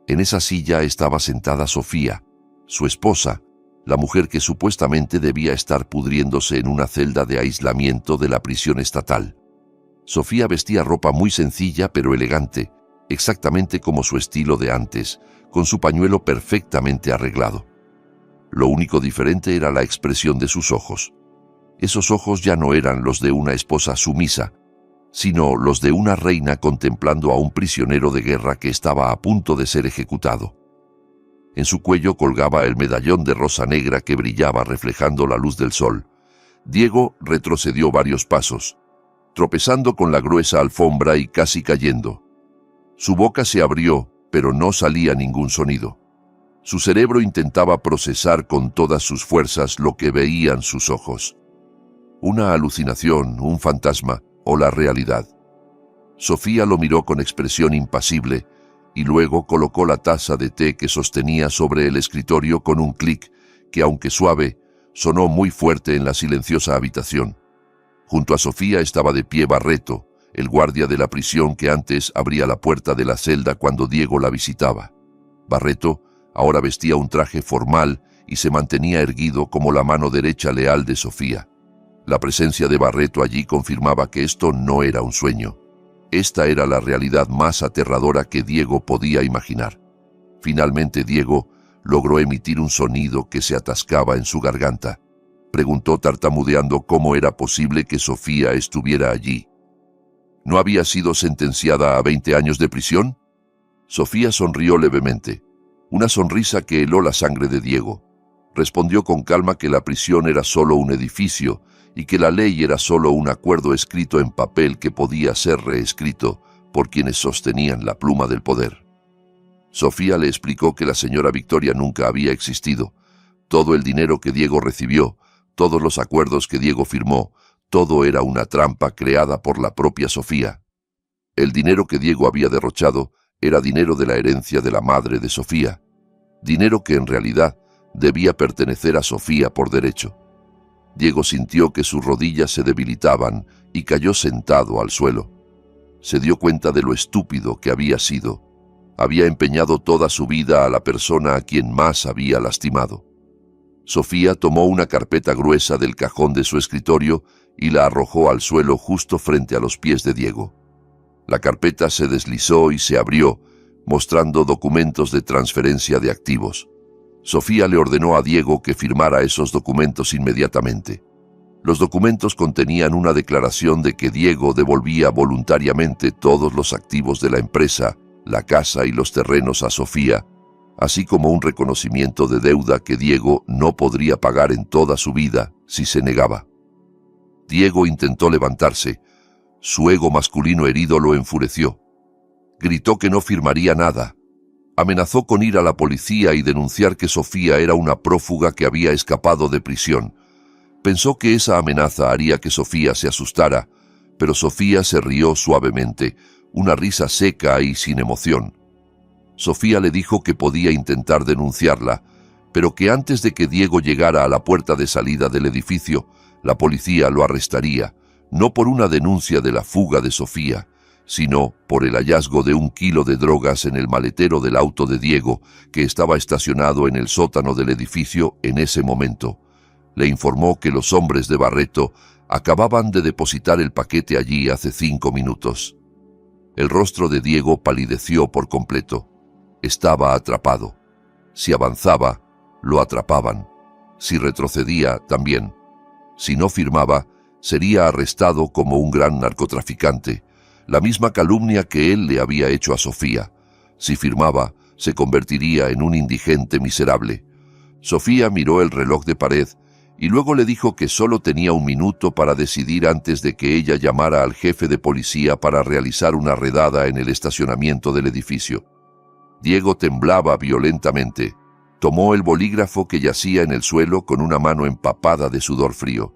En esa silla estaba sentada Sofía, su esposa, la mujer que supuestamente debía estar pudriéndose en una celda de aislamiento de la prisión estatal. Sofía vestía ropa muy sencilla pero elegante, exactamente como su estilo de antes, con su pañuelo perfectamente arreglado. Lo único diferente era la expresión de sus ojos. Esos ojos ya no eran los de una esposa sumisa, sino los de una reina contemplando a un prisionero de guerra que estaba a punto de ser ejecutado. En su cuello colgaba el medallón de rosa negra que brillaba reflejando la luz del sol. Diego retrocedió varios pasos, tropezando con la gruesa alfombra y casi cayendo. Su boca se abrió, pero no salía ningún sonido. Su cerebro intentaba procesar con todas sus fuerzas lo que veían sus ojos. Una alucinación, un fantasma o la realidad. Sofía lo miró con expresión impasible y luego colocó la taza de té que sostenía sobre el escritorio con un clic que, aunque suave, sonó muy fuerte en la silenciosa habitación. Junto a Sofía estaba de pie Barreto, el guardia de la prisión que antes abría la puerta de la celda cuando Diego la visitaba. Barreto ahora vestía un traje formal y se mantenía erguido como la mano derecha leal de Sofía. La presencia de Barreto allí confirmaba que esto no era un sueño. Esta era la realidad más aterradora que Diego podía imaginar. Finalmente Diego logró emitir un sonido que se atascaba en su garganta. Preguntó tartamudeando cómo era posible que Sofía estuviera allí. ¿No había sido sentenciada a 20 años de prisión? Sofía sonrió levemente, una sonrisa que heló la sangre de Diego. Respondió con calma que la prisión era solo un edificio y que la ley era solo un acuerdo escrito en papel que podía ser reescrito por quienes sostenían la pluma del poder. Sofía le explicó que la señora Victoria nunca había existido. Todo el dinero que Diego recibió, todos los acuerdos que Diego firmó, todo era una trampa creada por la propia Sofía. El dinero que Diego había derrochado era dinero de la herencia de la madre de Sofía, dinero que en realidad debía pertenecer a Sofía por derecho. Diego sintió que sus rodillas se debilitaban y cayó sentado al suelo. Se dio cuenta de lo estúpido que había sido. Había empeñado toda su vida a la persona a quien más había lastimado. Sofía tomó una carpeta gruesa del cajón de su escritorio y la arrojó al suelo justo frente a los pies de Diego. La carpeta se deslizó y se abrió, mostrando documentos de transferencia de activos. Sofía le ordenó a Diego que firmara esos documentos inmediatamente. Los documentos contenían una declaración de que Diego devolvía voluntariamente todos los activos de la empresa, la casa y los terrenos a Sofía, así como un reconocimiento de deuda que Diego no podría pagar en toda su vida si se negaba. Diego intentó levantarse. Su ego masculino herido lo enfureció. Gritó que no firmaría nada. Amenazó con ir a la policía y denunciar que Sofía era una prófuga que había escapado de prisión. Pensó que esa amenaza haría que Sofía se asustara, pero Sofía se rió suavemente, una risa seca y sin emoción. Sofía le dijo que podía intentar denunciarla, pero que antes de que Diego llegara a la puerta de salida del edificio, la policía lo arrestaría, no por una denuncia de la fuga de Sofía, sino por el hallazgo de 1 kilo de drogas en el maletero del auto de Diego, que estaba estacionado en el sótano del edificio en ese momento. Le informó que los hombres de Barreto acababan de depositar el paquete allí hace 5 minutos. El rostro de Diego palideció por completo. Estaba atrapado. Si avanzaba, lo atrapaban. Si retrocedía, también. Si no firmaba, sería arrestado como un gran narcotraficante, la misma calumnia que él le había hecho a Sofía. Si firmaba, se convertiría en un indigente miserable. Sofía miró el reloj de pared y luego le dijo que solo tenía 1 minuto para decidir antes de que ella llamara al jefe de policía para realizar una redada en el estacionamiento del edificio. Diego temblaba violentamente. Tomó el bolígrafo que yacía en el suelo con una mano empapada de sudor frío.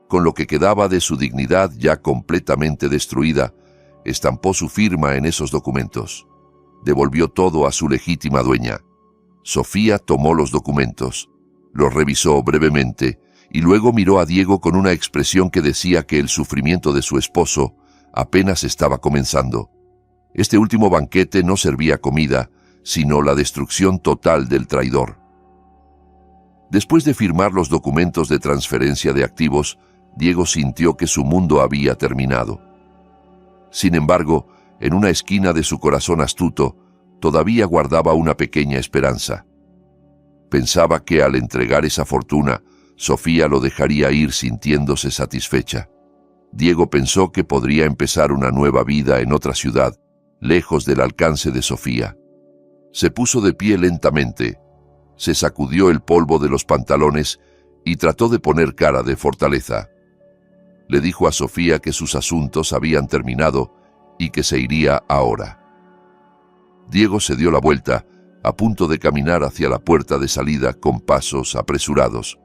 Con lo que quedaba de su dignidad ya completamente destruida, estampó su firma en esos documentos. devolvió todo a su legítima dueña. Sofía tomó los documentos, los revisó brevemente y luego miró a Diego con una expresión que decía que el sufrimiento de su esposo apenas estaba comenzando. Este último banquete no servía comida, sino la destrucción total del traidor. Después de firmar los documentos de transferencia de activos, Diego sintió que su mundo había terminado. Sin embargo, en una esquina de su corazón astuto, todavía guardaba una pequeña esperanza. Pensaba que al entregar esa fortuna, Sofía lo dejaría ir sintiéndose satisfecha. Diego pensó que podría empezar una nueva vida en otra ciudad, lejos del alcance de Sofía. Se puso de pie lentamente, se sacudió el polvo de los pantalones y trató de poner cara de fortaleza. Le dijo a Sofía que sus asuntos habían terminado y que se iría ahora. Diego se dio la vuelta, a punto de caminar hacia la puerta de salida con pasos apresurados.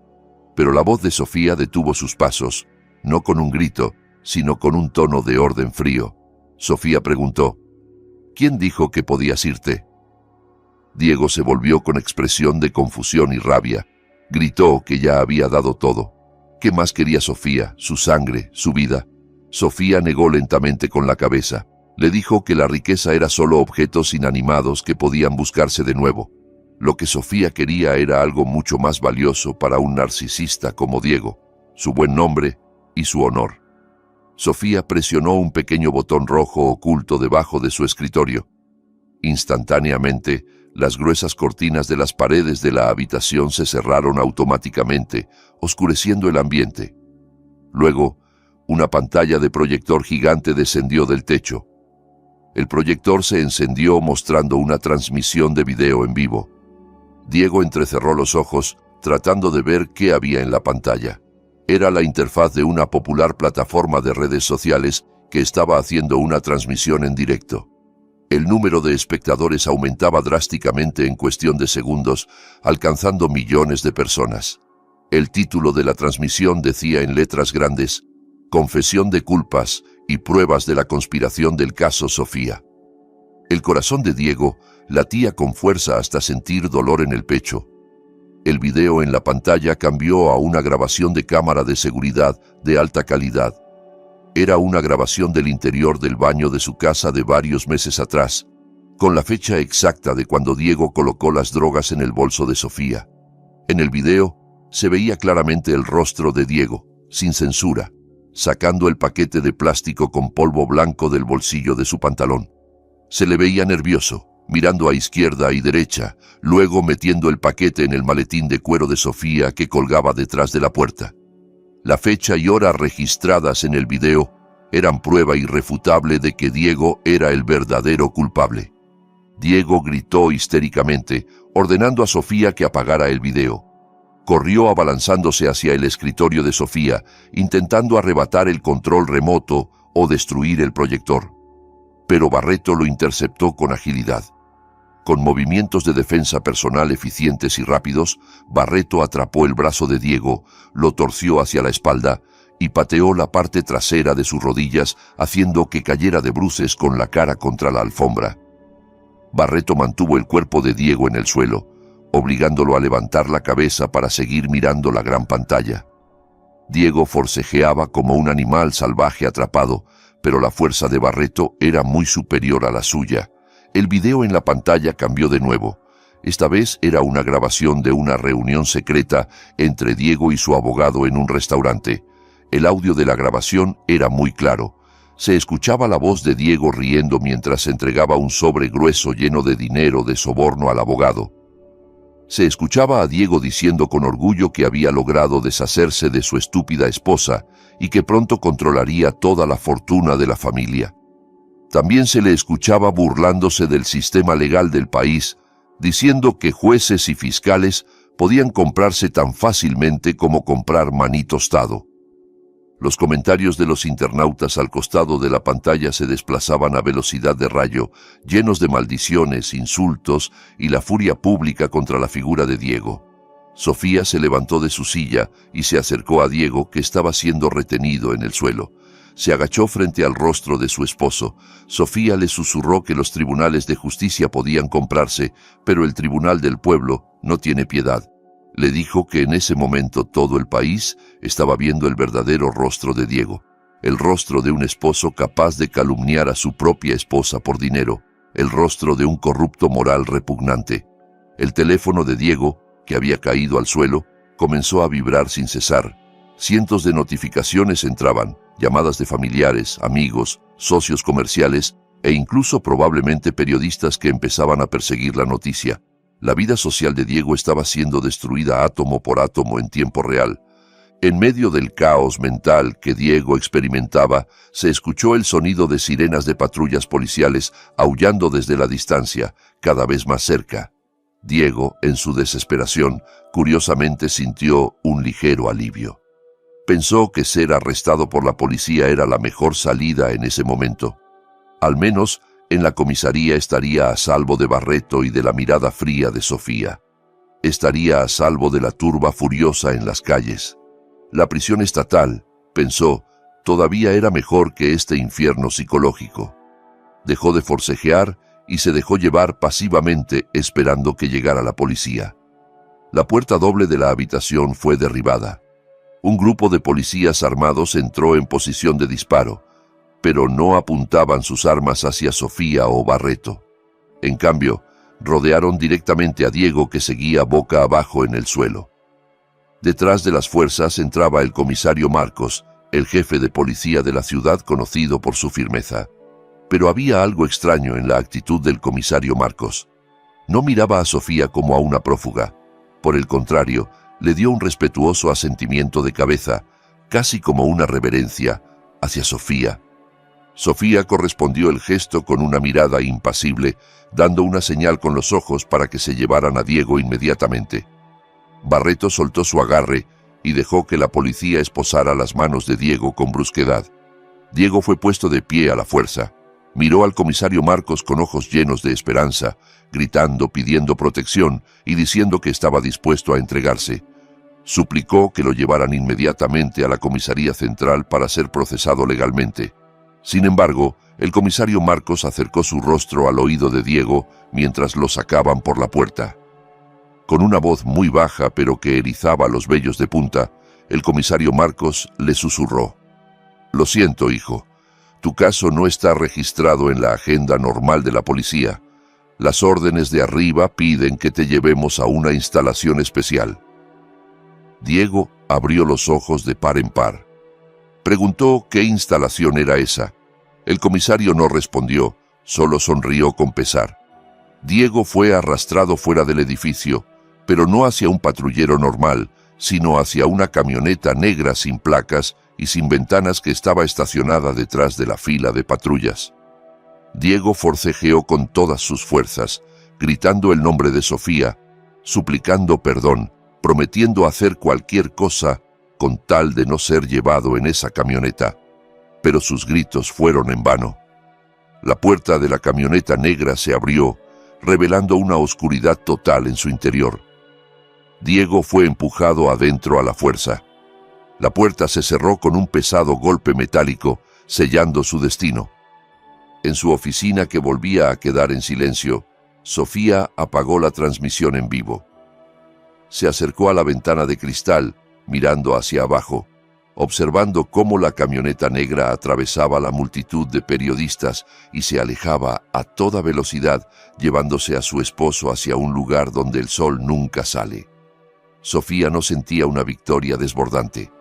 Pero la voz de Sofía detuvo sus pasos, no con un grito, sino con un tono de orden frío. Sofía preguntó: ¿Quién dijo que podías irte? Diego se volvió con expresión de confusión y rabia. Gritó que ya había dado todo. ¿Qué más quería Sofía? ¿Su sangre? ¿Su vida? Sofía negó lentamente con la cabeza. Le dijo que la riqueza era solo objetos inanimados que podían buscarse de nuevo. Lo que Sofía quería era algo mucho más valioso para un narcisista como Diego: su buen nombre y su honor. Sofía presionó un pequeño botón rojo oculto debajo de su escritorio. Instantáneamente, las gruesas cortinas de las paredes de la habitación se cerraron automáticamente, oscureciendo el ambiente. Luego, una pantalla de proyector gigante descendió del techo. El proyector se encendió mostrando una transmisión de video en vivo. Diego entrecerró los ojos, tratando de ver qué había en la pantalla. Era la interfaz de una popular plataforma de redes sociales que estaba haciendo una transmisión en directo. El número de espectadores aumentaba drásticamente en cuestión de segundos, alcanzando millones de personas. El título de la transmisión decía en letras grandes: Confesión de culpas y pruebas de la conspiración del caso Sofía. El corazón de Diego latía con fuerza hasta sentir dolor en el pecho. El video en la pantalla cambió a una grabación de cámara de seguridad de alta calidad. Era una grabación del interior del baño de su casa de varios meses atrás, con la fecha exacta de cuando Diego colocó las drogas en el bolso de Sofía. En el video se veía claramente el rostro de Diego, sin censura, sacando el paquete de plástico con polvo blanco del bolsillo de su pantalón. Se le veía nervioso, mirando a izquierda y derecha, luego metiendo el paquete en el maletín de cuero de Sofía que colgaba detrás de la puerta. La fecha y hora registradas en el video eran prueba irrefutable de que Diego era el verdadero culpable. Diego gritó histéricamente, ordenando a Sofía que apagara el video. Corrió abalanzándose hacia el escritorio de Sofía, intentando arrebatar el control remoto o destruir el proyector. Pero Barreto lo interceptó con agilidad. Con movimientos de defensa personal eficientes y rápidos, Barreto atrapó el brazo de Diego, lo torció hacia la espalda y pateó la parte trasera de sus rodillas, haciendo que cayera de bruces con la cara contra la alfombra. Barreto mantuvo el cuerpo de Diego en el suelo, obligándolo a levantar la cabeza para seguir mirando la gran pantalla. Diego forcejeaba como un animal salvaje atrapado, pero la fuerza de Barreto era muy superior a la suya. El video en la pantalla cambió de nuevo. Esta vez era una grabación de una reunión secreta entre Diego y su abogado en un restaurante. El audio de la grabación era muy claro. Se escuchaba la voz de Diego riendo mientras entregaba un sobre grueso lleno de dinero de soborno al abogado. Se escuchaba a Diego diciendo con orgullo que había logrado deshacerse de su estúpida esposa y que pronto controlaría toda la fortuna de la familia. También se le escuchaba burlándose del sistema legal del país, diciendo que jueces y fiscales podían comprarse tan fácilmente como comprar maní tostado. Los comentarios de los internautas al costado de la pantalla se desplazaban a velocidad de rayo, llenos de maldiciones, insultos y la furia pública contra la figura de Diego. Sofía se levantó de su silla y se acercó a Diego, que estaba siendo retenido en el suelo. se agachó frente al rostro de su esposo. Sofía le susurró que los tribunales de justicia podían comprarse, pero el tribunal del pueblo no tiene piedad. Le dijo que en ese momento todo el país estaba viendo el verdadero rostro de Diego, el rostro de un esposo capaz de calumniar a su propia esposa por dinero, el rostro de un corrupto moral repugnante. El teléfono de Diego, que había caído al suelo, comenzó a vibrar sin cesar. Cientos de notificaciones entraban, llamadas de familiares, amigos, socios comerciales e incluso probablemente periodistas que empezaban a perseguir la noticia. La vida social de Diego estaba siendo destruida átomo por átomo en tiempo real. En medio del caos mental que Diego experimentaba, se escuchó el sonido de sirenas de patrullas policiales aullando desde la distancia, cada vez más cerca. Diego, en su desesperación, curiosamente sintió un ligero alivio. Pensó que ser arrestado por la policía era la mejor salida en ese momento. Al menos, en la comisaría estaría a salvo de Barreto y de la mirada fría de Sofía. Estaría a salvo de la turba furiosa en las calles. La prisión estatal, pensó, todavía era mejor que este infierno psicológico. Dejó de forcejear y se dejó llevar pasivamente esperando que llegara la policía. La puerta doble de la habitación fue derribada. Un grupo de policías armados entró en posición de disparo, pero no apuntaban sus armas hacia Sofía o Barreto. En cambio, rodearon directamente a Diego, que seguía boca abajo en el suelo. Detrás de las fuerzas entraba el comisario Marcos, el jefe de policía de la ciudad conocido por su firmeza. Pero había algo extraño en la actitud del comisario Marcos. No miraba a Sofía como a una prófuga. Por el contrario, le dio un respetuoso asentimiento de cabeza, casi como una reverencia, hacia Sofía. Sofía correspondió el gesto con una mirada impasible, dando una señal con los ojos para que se llevaran a Diego inmediatamente. Barreto soltó su agarre y dejó que la policía esposara las manos de Diego con brusquedad. Diego fue puesto de pie a la fuerza. Miró al comisario Marcos con ojos llenos de esperanza, gritando, pidiendo protección y diciendo que estaba dispuesto a entregarse. Suplicó que lo llevaran inmediatamente a la comisaría central para ser procesado legalmente. Sin embargo, el comisario Marcos acercó su rostro al oído de Diego mientras lo sacaban por la puerta. Con una voz muy baja pero que erizaba los vellos de punta, el comisario Marcos le susurró: «Lo siento, hijo. Tu caso no está registrado en la agenda normal de la policía. Las órdenes de arriba piden que te llevemos a una instalación especial». Diego abrió los ojos de par en par. Preguntó qué instalación era esa. El comisario no respondió, solo sonrió con pesar. Diego fue arrastrado fuera del edificio, pero no hacia un patrullero normal, sino hacia una camioneta negra sin placas y sin ventanas que estaba estacionada detrás de la fila de patrullas. Diego forcejeó con todas sus fuerzas, gritando el nombre de Sofía, suplicando perdón, prometiendo hacer cualquier cosa con tal de no ser llevado en esa camioneta. Pero sus gritos fueron en vano. La puerta de la camioneta negra se abrió, revelando una oscuridad total en su interior. Diego fue empujado adentro a la fuerza. La puerta se cerró con un pesado golpe metálico, sellando su destino. En su oficina, que volvía a quedar en silencio, Sofía apagó la transmisión en vivo. Se acercó a la ventana de cristal, mirando hacia abajo, observando cómo la camioneta negra atravesaba la multitud de periodistas y se alejaba a toda velocidad, llevándose a su esposo hacia un lugar donde el sol nunca sale. Sofía no sentía una victoria desbordante,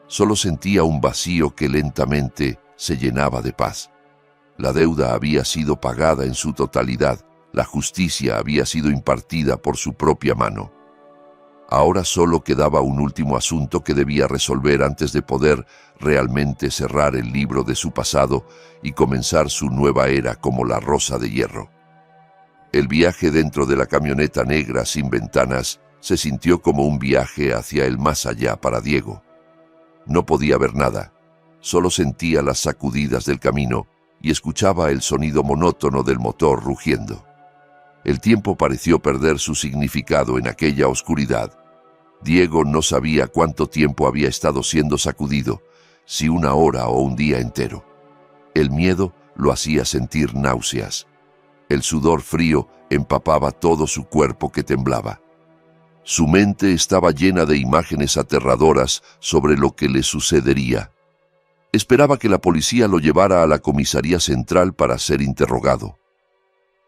solo sentía un vacío que lentamente se llenaba de paz. La deuda había sido pagada en su totalidad, la justicia había sido impartida por su propia mano. Ahora solo quedaba un último asunto que debía resolver antes de poder realmente cerrar el libro de su pasado y comenzar su nueva era como la Rosa de Hierro. El viaje dentro de la camioneta negra sin ventanas se sintió como un viaje hacia el más allá para Diego. No podía ver nada, solo sentía las sacudidas del camino y escuchaba el sonido monótono del motor rugiendo. El tiempo pareció perder su significado en aquella oscuridad. Diego no sabía cuánto tiempo había estado siendo sacudido, si una hora o un día entero. El miedo lo hacía sentir náuseas. El sudor frío empapaba todo su cuerpo que temblaba. Su mente estaba llena de imágenes aterradoras sobre lo que le sucedería. Esperaba que la policía lo llevara a la comisaría central para ser interrogado.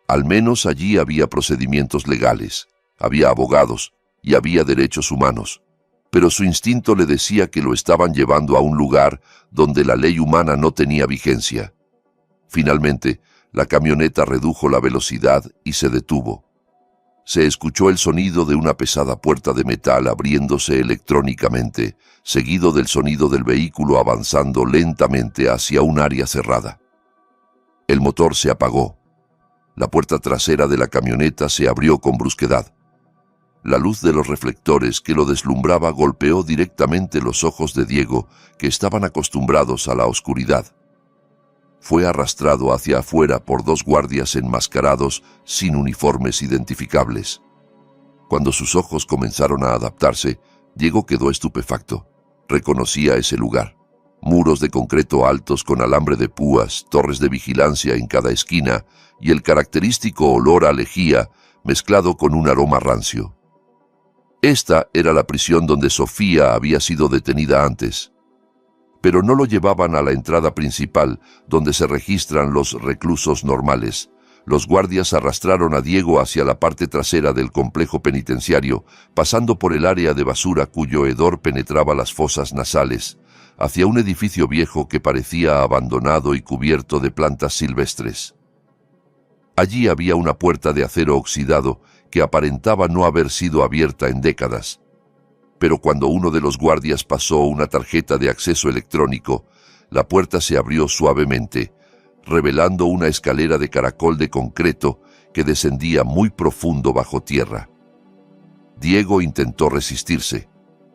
Al menos allí había procedimientos legales, había abogados y había derechos humanos. Pero su instinto le decía que lo estaban llevando a un lugar donde la ley humana no tenía vigencia. Finalmente, la camioneta redujo la velocidad y se detuvo. Se escuchó el sonido de una pesada puerta de metal abriéndose electrónicamente, seguido del sonido del vehículo avanzando lentamente hacia un área cerrada. El motor se apagó. La puerta trasera de la camioneta se abrió con brusquedad. La luz de los reflectores que lo deslumbraba golpeó directamente los ojos de Diego, que estaban acostumbrados a la oscuridad. Fue arrastrado hacia afuera por dos guardias enmascarados sin uniformes identificables. Cuando sus ojos comenzaron a adaptarse, Diego quedó estupefacto. Reconocía ese lugar. Muros de concreto altos con alambre de púas, torres de vigilancia en cada esquina y el característico olor a lejía mezclado con un aroma rancio. Esta era la prisión donde Sofía había sido detenida antes. Pero no lo llevaban a la entrada principal, donde se registran los reclusos normales. Los guardias arrastraron a Diego hacia la parte trasera del complejo penitenciario, pasando por el área de basura cuyo hedor penetraba las fosas nasales, hacia un edificio viejo que parecía abandonado y cubierto de plantas silvestres. Allí había una puerta de acero oxidado que aparentaba no haber sido abierta en décadas. Pero cuando uno de los guardias pasó una tarjeta de acceso electrónico, la puerta se abrió suavemente, revelando una escalera de caracol de concreto que descendía muy profundo bajo tierra. Diego intentó resistirse.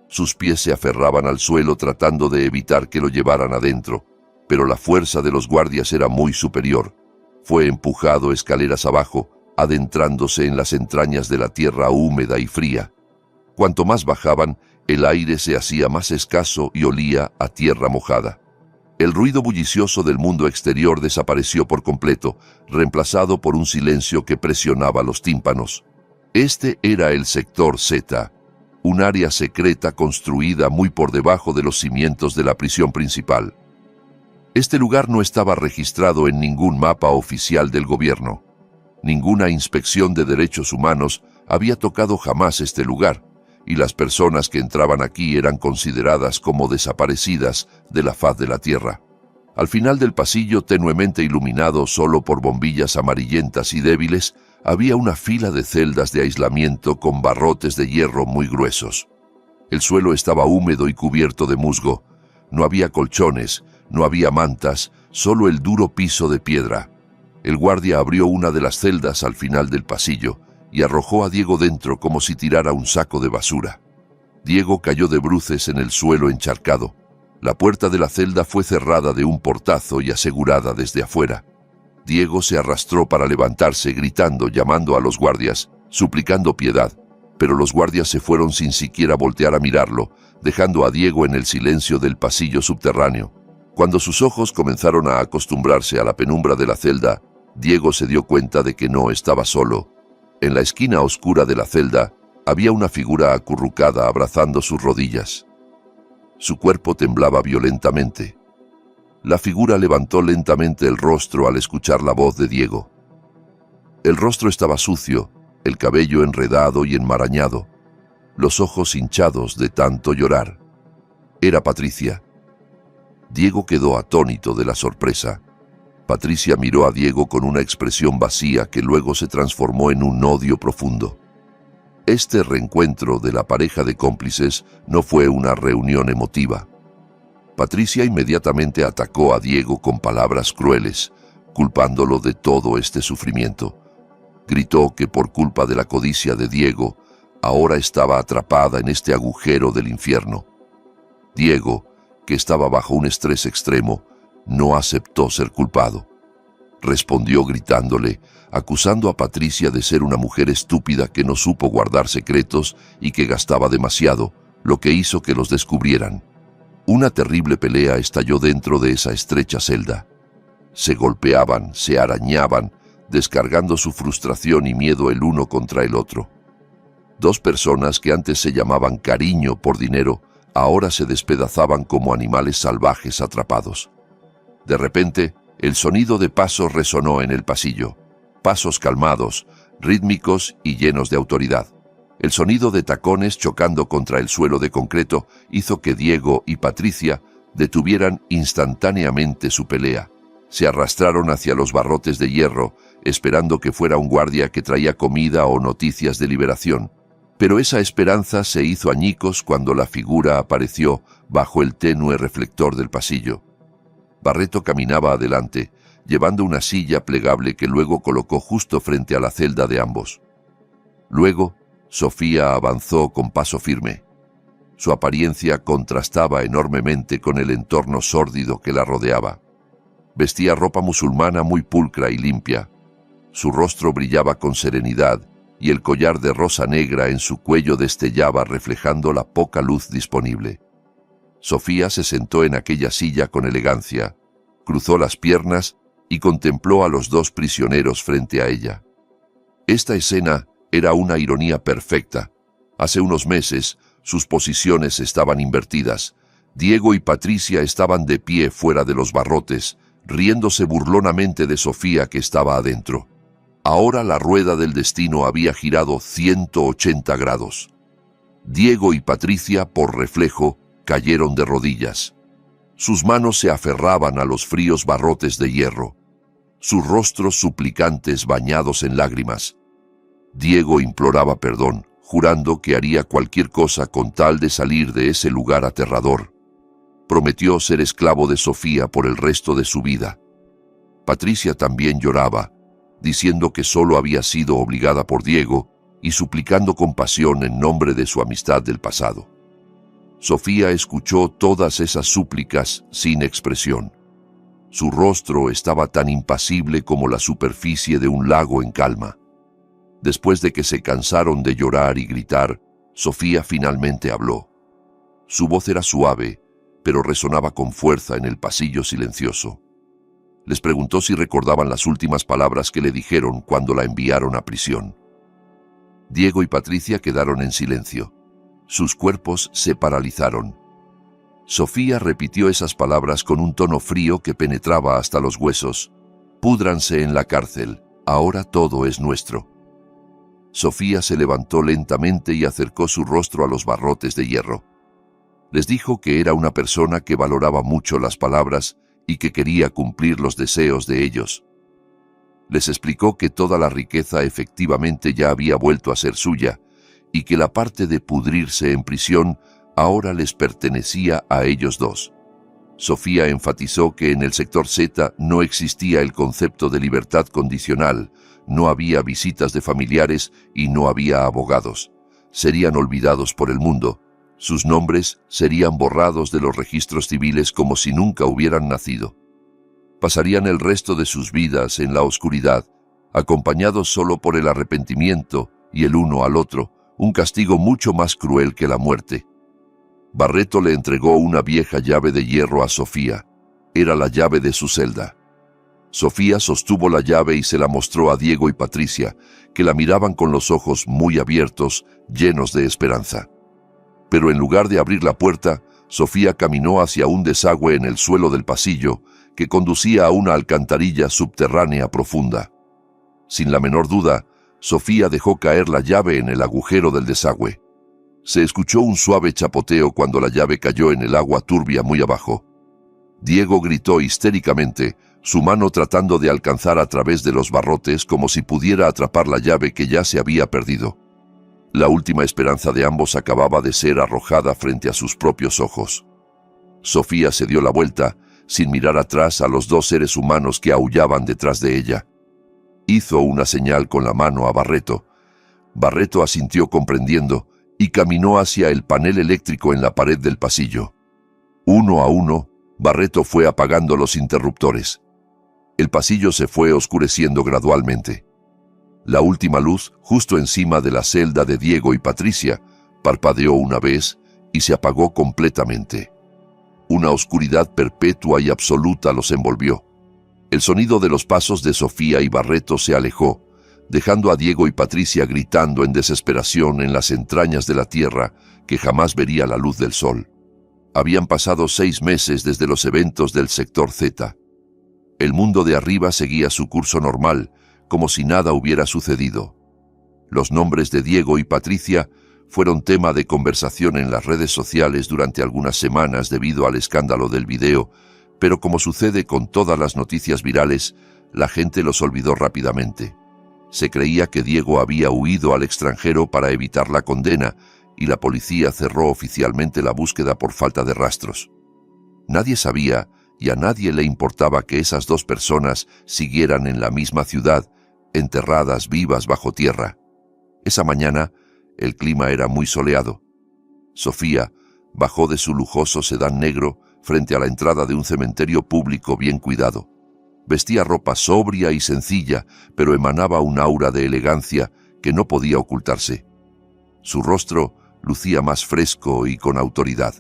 Sus pies se aferraban al suelo tratando de evitar que lo llevaran adentro, pero la fuerza de los guardias era muy superior. Fue empujado escaleras abajo, adentrándose en las entrañas de la tierra húmeda y fría. Cuanto más bajaban, el aire se hacía más escaso y olía a tierra mojada. El ruido bullicioso del mundo exterior desapareció por completo, reemplazado por un silencio que presionaba los tímpanos. Este era el sector Z, un área secreta construida muy por debajo de los cimientos de la prisión principal. Este lugar no estaba registrado en ningún mapa oficial del gobierno. Ninguna inspección de derechos humanos había tocado jamás este lugar, y las personas que entraban aquí eran consideradas como desaparecidas de la faz de la tierra. Al final del pasillo, tenuemente iluminado solo por bombillas amarillentas y débiles, había una fila de celdas de aislamiento con barrotes de hierro muy gruesos. El suelo estaba húmedo y cubierto de musgo. No había colchones, no había mantas, solo el duro piso de piedra. El guardia abrió una de las celdas al final del pasillo y arrojó a Diego dentro como si tirara un saco de basura. Diego cayó de bruces en el suelo encharcado. La puerta de la celda fue cerrada de un portazo y asegurada desde afuera. Diego se arrastró para levantarse, gritando, llamando a los guardias, suplicando piedad, pero los guardias se fueron sin siquiera voltear a mirarlo, dejando a Diego en el silencio del pasillo subterráneo. Cuando sus ojos comenzaron a acostumbrarse a la penumbra de la celda, Diego se dio cuenta de que no estaba solo. En la esquina oscura de la celda había una figura acurrucada abrazando sus rodillas. Su cuerpo temblaba violentamente. La figura levantó lentamente el rostro al escuchar la voz de Diego. El rostro estaba sucio, el cabello enredado y enmarañado, los ojos hinchados de tanto llorar. Era Patricia. Diego quedó atónito de la sorpresa. Patricia miró a Diego con una expresión vacía que luego se transformó en un odio profundo. Este reencuentro de la pareja de cómplices no fue una reunión emotiva. Patricia inmediatamente atacó a Diego con palabras crueles, culpándolo de todo este sufrimiento. Gritó que por culpa de la codicia de Diego, ahora estaba atrapada en este agujero del infierno. Diego, que estaba bajo un estrés extremo, no aceptó ser culpado. Respondió gritándole, acusando a Patricia de ser una mujer estúpida que no supo guardar secretos y que gastaba demasiado, lo que hizo que los descubrieran. Una terrible pelea estalló dentro de esa estrecha celda. Se golpeaban, se arañaban, descargando su frustración y miedo el uno contra el otro. Dos personas que antes se llamaban cariño por dinero, ahora se despedazaban como animales salvajes atrapados. De repente, el sonido de pasos resonó en el pasillo. Pasos calmados, rítmicos y llenos de autoridad. El sonido de tacones chocando contra el suelo de concreto hizo que Diego y Patricia detuvieran instantáneamente su pelea. Se arrastraron hacia los barrotes de hierro, esperando que fuera un guardia que traía comida o noticias de liberación. Pero esa esperanza se hizo añicos cuando la figura apareció bajo el tenue reflector del pasillo. Barreto caminaba adelante, llevando una silla plegable que luego colocó justo frente a la celda de ambos. Luego, Sofía avanzó con paso firme. Su apariencia contrastaba enormemente con el entorno sórdido que la rodeaba. Vestía ropa musulmana muy pulcra y limpia. Su rostro brillaba con serenidad y el collar de rosa negra en su cuello destellaba reflejando la poca luz disponible. Sofía se sentó en aquella silla con elegancia, cruzó las piernas y contempló a los dos prisioneros frente a ella. Esta escena era una ironía perfecta. Hace unos meses, sus posiciones estaban invertidas. Diego y Patricia estaban de pie fuera de los barrotes, riéndose burlonamente de Sofía que estaba adentro. Ahora la rueda del destino había girado 180 grados. Diego y Patricia, por reflejo, cayeron de rodillas. Sus manos se aferraban a los fríos barrotes de hierro, sus rostros suplicantes bañados en lágrimas. Diego imploraba perdón, jurando que haría cualquier cosa con tal de salir de ese lugar aterrador. Prometió ser esclavo de Sofía por el resto de su vida. Patricia también lloraba, diciendo que solo había sido obligada por Diego y suplicando compasión en nombre de su amistad del pasado. Sofía escuchó todas esas súplicas sin expresión. Su rostro estaba tan impasible como la superficie de un lago en calma. Después de que se cansaron de llorar y gritar, Sofía finalmente habló. Su voz era suave, pero resonaba con fuerza en el pasillo silencioso. Les preguntó si recordaban las últimas palabras que le dijeron cuando la enviaron a prisión. Diego y Patricia quedaron en silencio. Sus cuerpos se paralizaron. Sofía repitió esas palabras con un tono frío que penetraba hasta los huesos. «Púdranse en la cárcel, ahora todo es nuestro». Sofía se levantó lentamente y acercó su rostro a los barrotes de hierro. Les dijo que era una persona que valoraba mucho las palabras y que quería cumplir los deseos de ellos. Les explicó que toda la riqueza efectivamente ya había vuelto a ser suya y que la parte de pudrirse en prisión ahora les pertenecía a ellos dos. Sofía enfatizó que en el sector Z no existía el concepto de libertad condicional, no había visitas de familiares y no había abogados. Serían olvidados por el mundo. Sus nombres serían borrados de los registros civiles como si nunca hubieran nacido. Pasarían el resto de sus vidas en la oscuridad, acompañados solo por el arrepentimiento y el uno al otro, un castigo mucho más cruel que la muerte. Barreto le entregó una vieja llave de hierro a Sofía. Era la llave de su celda. Sofía sostuvo la llave y se la mostró a Diego y Patricia, que la miraban con los ojos muy abiertos, llenos de esperanza. Pero en lugar de abrir la puerta, Sofía caminó hacia un desagüe en el suelo del pasillo que conducía a una alcantarilla subterránea profunda. Sin la menor duda, Sofía dejó caer la llave en el agujero del desagüe. Se escuchó un suave chapoteo cuando la llave cayó en el agua turbia muy abajo. Diego gritó histéricamente, su mano tratando de alcanzar a través de los barrotes como si pudiera atrapar la llave que ya se había perdido. La última esperanza de ambos acababa de ser arrojada frente a sus propios ojos. Sofía se dio la vuelta, sin mirar atrás a los dos seres humanos que aullaban detrás de ella. Hizo una señal con la mano a Barreto. Barreto asintió comprendiendo y caminó hacia el panel eléctrico en la pared del pasillo. Uno a uno, Barreto fue apagando los interruptores. El pasillo se fue oscureciendo gradualmente. La última luz, justo encima de la celda de Diego y Patricia, parpadeó una vez y se apagó completamente. Una oscuridad perpetua y absoluta los envolvió. El sonido de los pasos de Sofía y Barreto se alejó, dejando a Diego y Patricia gritando en desesperación en las entrañas de la tierra que jamás vería la luz del sol. Habían pasado 6 meses desde los eventos del sector Z. El mundo de arriba seguía su curso normal, como si nada hubiera sucedido. Los nombres de Diego y Patricia fueron tema de conversación en las redes sociales durante algunas semanas debido al escándalo del video, pero como sucede con todas las noticias virales, la gente los olvidó rápidamente. Se creía que Diego había huido al extranjero para evitar la condena y la policía cerró oficialmente la búsqueda por falta de rastros. Nadie sabía y a nadie le importaba que esas 2 personas siguieran en la misma ciudad, enterradas vivas bajo tierra. Esa mañana, el clima era muy soleado. Sofía bajó de su lujoso sedán negro frente a la entrada de un cementerio público bien cuidado. Vestía ropa sobria y sencilla, pero emanaba un aura de elegancia que no podía ocultarse. Su rostro lucía más fresco y con autoridad.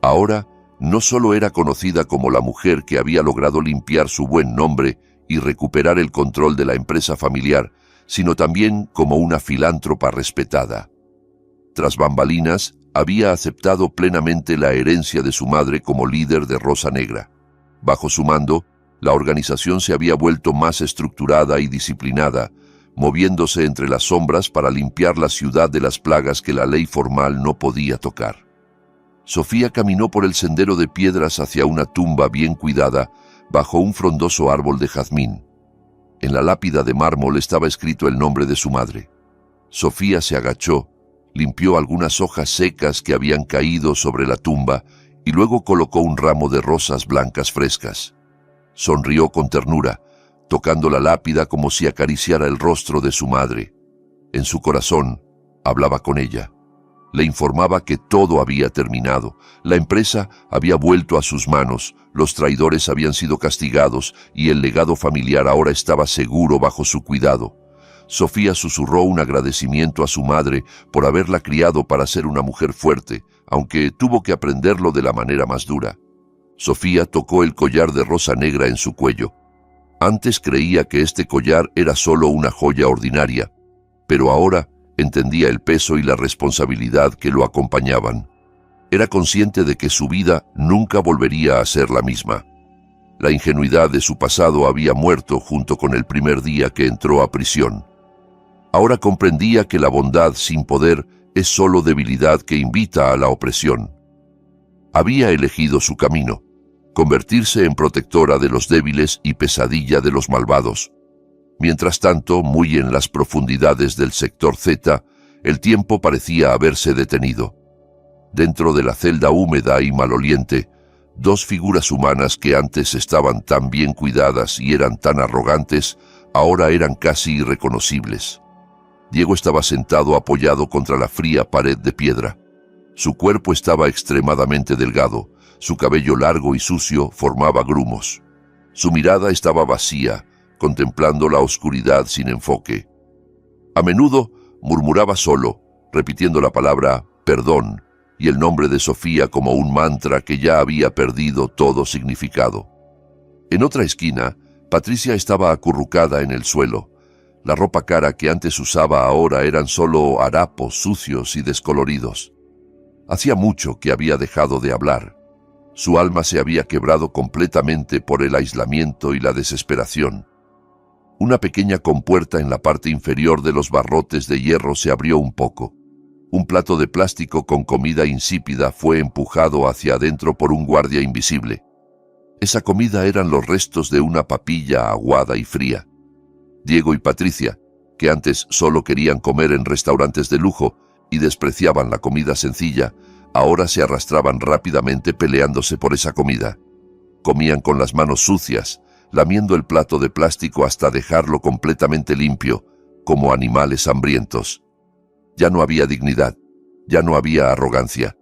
Ahora, no solo era conocida como la mujer que había logrado limpiar su buen nombre y recuperar el control de la empresa familiar, sino también como una filántropa respetada. Tras bambalinas, había aceptado plenamente la herencia de su madre como líder de Rosa Negra. Bajo su mando, la organización se había vuelto más estructurada y disciplinada, moviéndose entre las sombras para limpiar la ciudad de las plagas que la ley formal no podía tocar. Sofía caminó por el sendero de piedras hacia una tumba bien cuidada, bajo un frondoso árbol de jazmín. En la lápida de mármol estaba escrito el nombre de su madre. Sofía se agachó, limpió algunas hojas secas que habían caído sobre la tumba y luego colocó un ramo de rosas blancas frescas. Sonrió con ternura, tocando la lápida como si acariciara el rostro de su madre. En su corazón, hablaba con ella. Le informaba que todo había terminado. La empresa había vuelto a sus manos, los traidores habían sido castigados y el legado familiar ahora estaba seguro bajo su cuidado. Sofía susurró un agradecimiento a su madre por haberla criado para ser una mujer fuerte, aunque tuvo que aprenderlo de la manera más dura. Sofía tocó el collar de rosa negra en su cuello. Antes creía que este collar era solo una joya ordinaria, pero ahora entendía el peso y la responsabilidad que lo acompañaban. Era consciente de que su vida nunca volvería a ser la misma. La ingenuidad de su pasado había muerto junto con el primer día que entró a prisión. Ahora comprendía que la bondad sin poder es solo debilidad que invita a la opresión. Había elegido su camino, convertirse en protectora de los débiles y pesadilla de los malvados. Mientras tanto, muy en las profundidades del sector Z, el tiempo parecía haberse detenido. Dentro de la celda húmeda y maloliente, 2 figuras humanas que antes estaban tan bien cuidadas y eran tan arrogantes, ahora eran casi irreconocibles. Diego estaba sentado apoyado contra la fría pared de piedra. Su cuerpo estaba extremadamente delgado, su cabello largo y sucio formaba grumos. Su mirada estaba vacía, contemplando la oscuridad sin enfoque. A menudo murmuraba solo, repitiendo la palabra perdón y el nombre de Sofía como un mantra que ya había perdido todo significado. En otra esquina, Patricia estaba acurrucada en el suelo. La ropa cara que antes usaba ahora eran solo harapos sucios y descoloridos. Hacía mucho que había dejado de hablar. Su alma se había quebrado completamente por el aislamiento y la desesperación. Una pequeña compuerta en la parte inferior de los barrotes de hierro se abrió un poco. Un plato de plástico con comida insípida fue empujado hacia adentro por un guardia invisible. Esa comida eran los restos de una papilla aguada y fría. Diego y Patricia, que antes solo querían comer en restaurantes de lujo y despreciaban la comida sencilla, ahora se arrastraban rápidamente peleándose por esa comida. Comían con las manos sucias, lamiendo el plato de plástico hasta dejarlo completamente limpio, como animales hambrientos. Ya no había dignidad, ya no había arrogancia.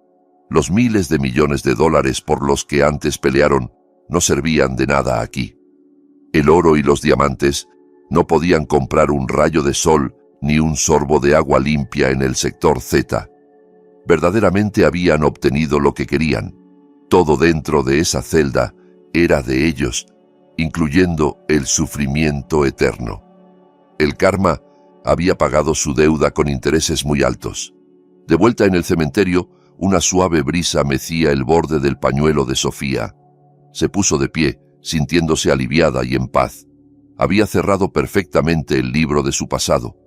Los miles de millones de dólares por los que antes pelearon no servían de nada aquí. El oro y los diamantes no podían comprar un rayo de sol ni un sorbo de agua limpia en el sector Z. Verdaderamente habían obtenido lo que querían: Todo dentro de esa celda era de ellos, incluyendo el sufrimiento eterno. El karma había pagado su deuda con intereses muy altos. De vuelta en el cementerio, una suave brisa mecía el borde del pañuelo de Sofía. Se puso de pie, sintiéndose aliviada y en paz. Había cerrado perfectamente el libro de su pasado.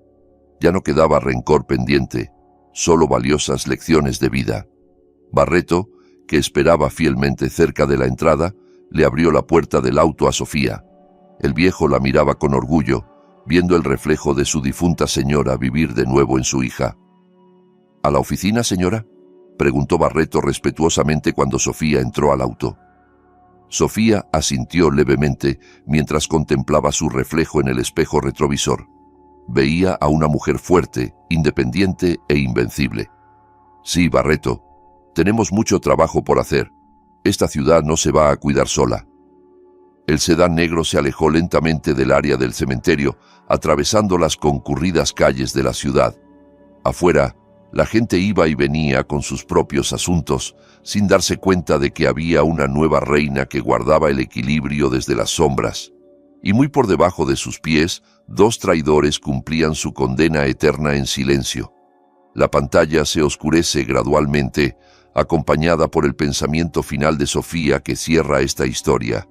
Ya no quedaba rencor pendiente, solo valiosas lecciones de vida. Barreto, que esperaba fielmente cerca de la entrada, le abrió la puerta del auto a Sofía. El viejo la miraba con orgullo, viendo el reflejo de su difunta señora vivir de nuevo en su hija. ¿A la oficina, señora?, preguntó Barreto respetuosamente cuando Sofía entró al auto. Sofía asintió levemente mientras contemplaba su reflejo en el espejo retrovisor. Veía a una mujer fuerte, independiente e invencible. Sí, Barreto, tenemos mucho trabajo por hacer. Esta ciudad no se va a cuidar sola. El sedán negro se alejó lentamente del área del cementerio, atravesando las concurridas calles de la ciudad. Afuera, la gente iba y venía con sus propios asuntos, sin darse cuenta de que había una nueva reina que guardaba el equilibrio desde las sombras. Y muy por debajo de sus pies, dos traidores cumplían su condena eterna en silencio. La pantalla se oscurece gradualmente, acompañada por el pensamiento final de Sofía que cierra esta historia.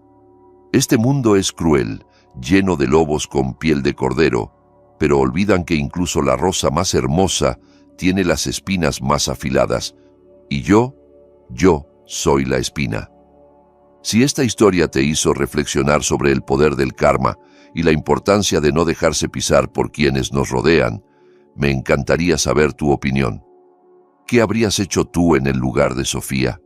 Este mundo es cruel, lleno de lobos con piel de cordero, pero olvidan que incluso la rosa más hermosa tiene las espinas más afiladas, y yo soy la espina. Si esta historia te hizo reflexionar sobre el poder del karma y la importancia de no dejarse pisar por quienes nos rodean, me encantaría saber tu opinión. ¿Qué habrías hecho tú en el lugar de Sofía?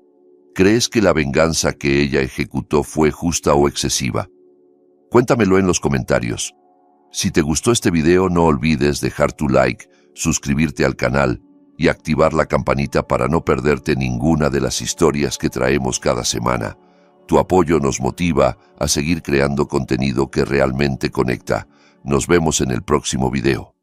¿Crees que la venganza que ella ejecutó fue justa o excesiva? Cuéntamelo en los comentarios. Si te gustó este video, no olvides dejar tu like, suscribirte al canal y activar la campanita para no perderte ninguna de las historias que traemos cada semana. Tu apoyo nos motiva a seguir creando contenido que realmente conecta. Nos vemos en el próximo video.